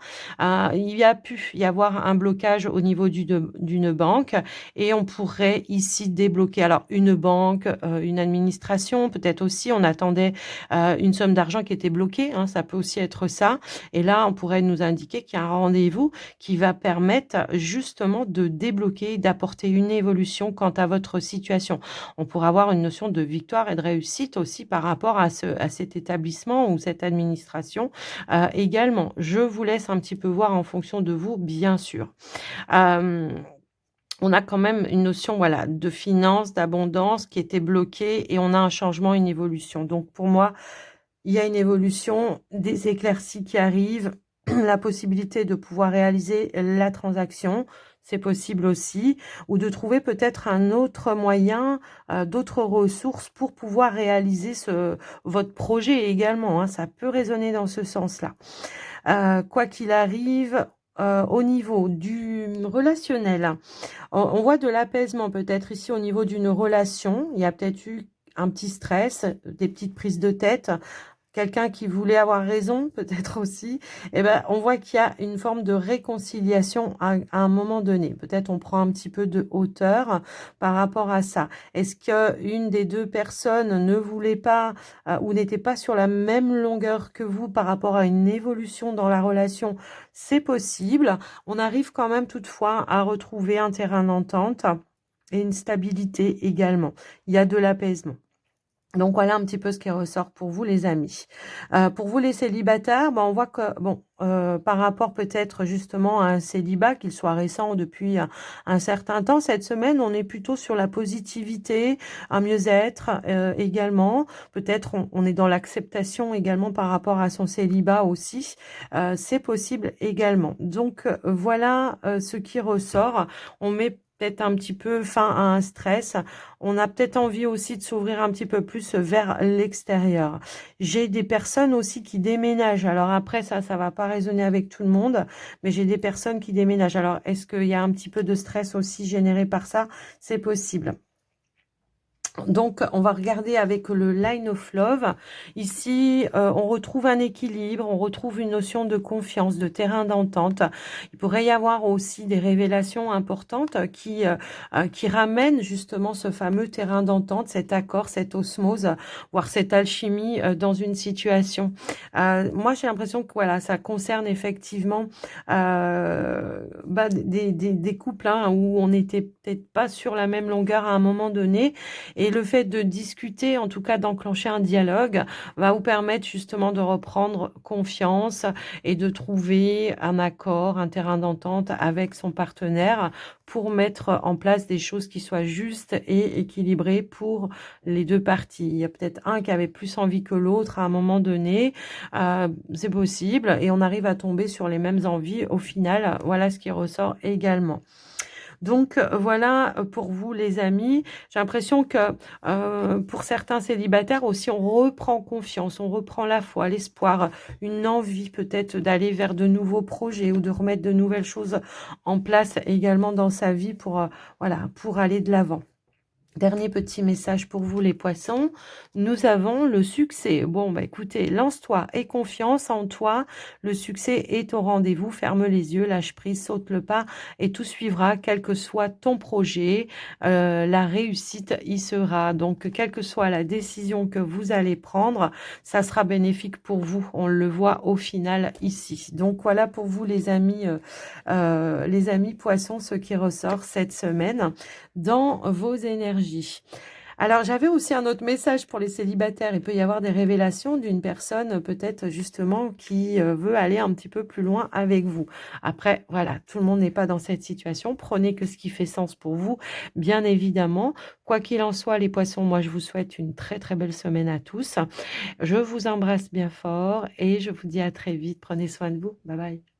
Il y a pu y avoir un blocage au niveau d'une banque et on pourrait ici débloquer alors une banque, une administration, peut-être aussi on attendait, une somme d'argent qui était bloquée, hein, ça peut aussi être ça. Et là, on pourrait nous indiquer qu'il y a un rendez-vous qui va permettre justement de débloquer, d'apporter une évolution quant à votre situation. On pourrait avoir une notion de victoire et de réussite aussi par rapport à cet établissement ou cette administration, également. Je vous laisse un petit peu voir en fonction de vous, bien sûr. Hem On a quand même une notion, voilà, de finance, d'abondance qui était bloquée et on a un changement, une évolution. Donc pour moi, il y a une évolution, des éclaircies qui arrivent, la possibilité de pouvoir réaliser la transaction, c'est possible aussi, ou de trouver peut-être un autre moyen, d'autres ressources pour pouvoir réaliser votre projet également, hein. Ça peut résonner dans ce sens-là. Quoi qu'il arrive, au niveau du relationnel, on voit de l'apaisement peut-être ici au niveau d'une relation. Il y a peut-être eu un petit stress, des petites prises de tête, quelqu'un qui voulait avoir raison peut-être aussi. Et on voit qu'il y a une forme de réconciliation à un moment donné. Peut-être on prend un petit peu de hauteur par rapport à ça. Est-ce qu'une des 2 personnes ne voulait pas, ou n'était pas sur la même longueur que vous par rapport à une évolution dans la relation? C'est possible. On arrive quand même toutefois à retrouver un terrain d'entente. et une stabilité également. Il y a de l'apaisement. Donc voilà un petit peu ce qui ressort pour vous les amis. Pour vous les célibataires, on voit que bon, par rapport peut-être justement à un célibat, qu'il soit récent ou depuis un certain temps, cette semaine, on est plutôt sur la positivité, un mieux-être également. Peut-être on est dans l'acceptation également par rapport à son célibat aussi. C'est possible également. Donc voilà ce qui ressort. On met peut-être un petit peu fin à un stress. On a peut-être envie aussi de s'ouvrir un petit peu plus vers l'extérieur. J'ai des personnes aussi qui déménagent. Alors après, ça va pas résonner avec tout le monde, mais j'ai des personnes qui déménagent. Alors, est-ce qu'il y a un petit peu de stress aussi généré par ça? C'est possible. Donc, on va regarder avec le Line of Love. Ici, on retrouve un équilibre, on retrouve une notion de confiance, de terrain d'entente. Il pourrait y avoir aussi des révélations importantes qui ramènent justement ce fameux terrain d'entente, cet accord, cette osmose, voire cette alchimie dans une situation. Moi, j'ai l'impression que voilà, ça concerne effectivement des couples où on n'était peut-être pas sur la même longueur à un moment donné. Et le fait de discuter, en tout cas d'enclencher un dialogue, va vous permettre justement de reprendre confiance et de trouver un accord, un terrain d'entente avec son partenaire pour mettre en place des choses qui soient justes et équilibrées pour les deux parties. Il y a peut-être un qui avait plus envie que l'autre à un moment donné. C'est possible et on arrive à tomber sur les mêmes envies. Au final, voilà ce qui ressort également. Donc voilà pour vous les amis. J'ai l'impression que pour certains célibataires aussi, on reprend confiance, on reprend la foi, l'espoir, une envie peut-être d'aller vers de nouveaux projets ou de remettre de nouvelles choses en place également dans sa vie pour voilà, pour aller de l'avant. Dernier petit message pour vous les poissons, nous avons le succès. Bon, bah écoutez, lance-toi et confiance en toi. Le succès est au rendez-vous. Ferme les yeux, lâche prise, saute le pas et tout suivra, quel que soit ton projet. La réussite y sera. Donc, quelle que soit la décision que vous allez prendre, ça sera bénéfique pour vous. On le voit au final ici. Donc, voilà pour vous les amis poissons, ce qui ressort cette semaine dans vos énergies. Alors, j'avais aussi un autre message pour les célibataires. Il peut y avoir des révélations d'une personne peut-être justement qui veut aller un petit peu plus loin avec vous. Après, voilà, tout le monde n'est pas dans cette situation. Prenez que ce qui fait sens pour vous, bien évidemment. Quoi qu'il en soit, les poissons, moi, je vous souhaite une très, très belle semaine à tous. Je vous embrasse bien fort et je vous dis à très vite. Prenez soin de vous. Bye bye.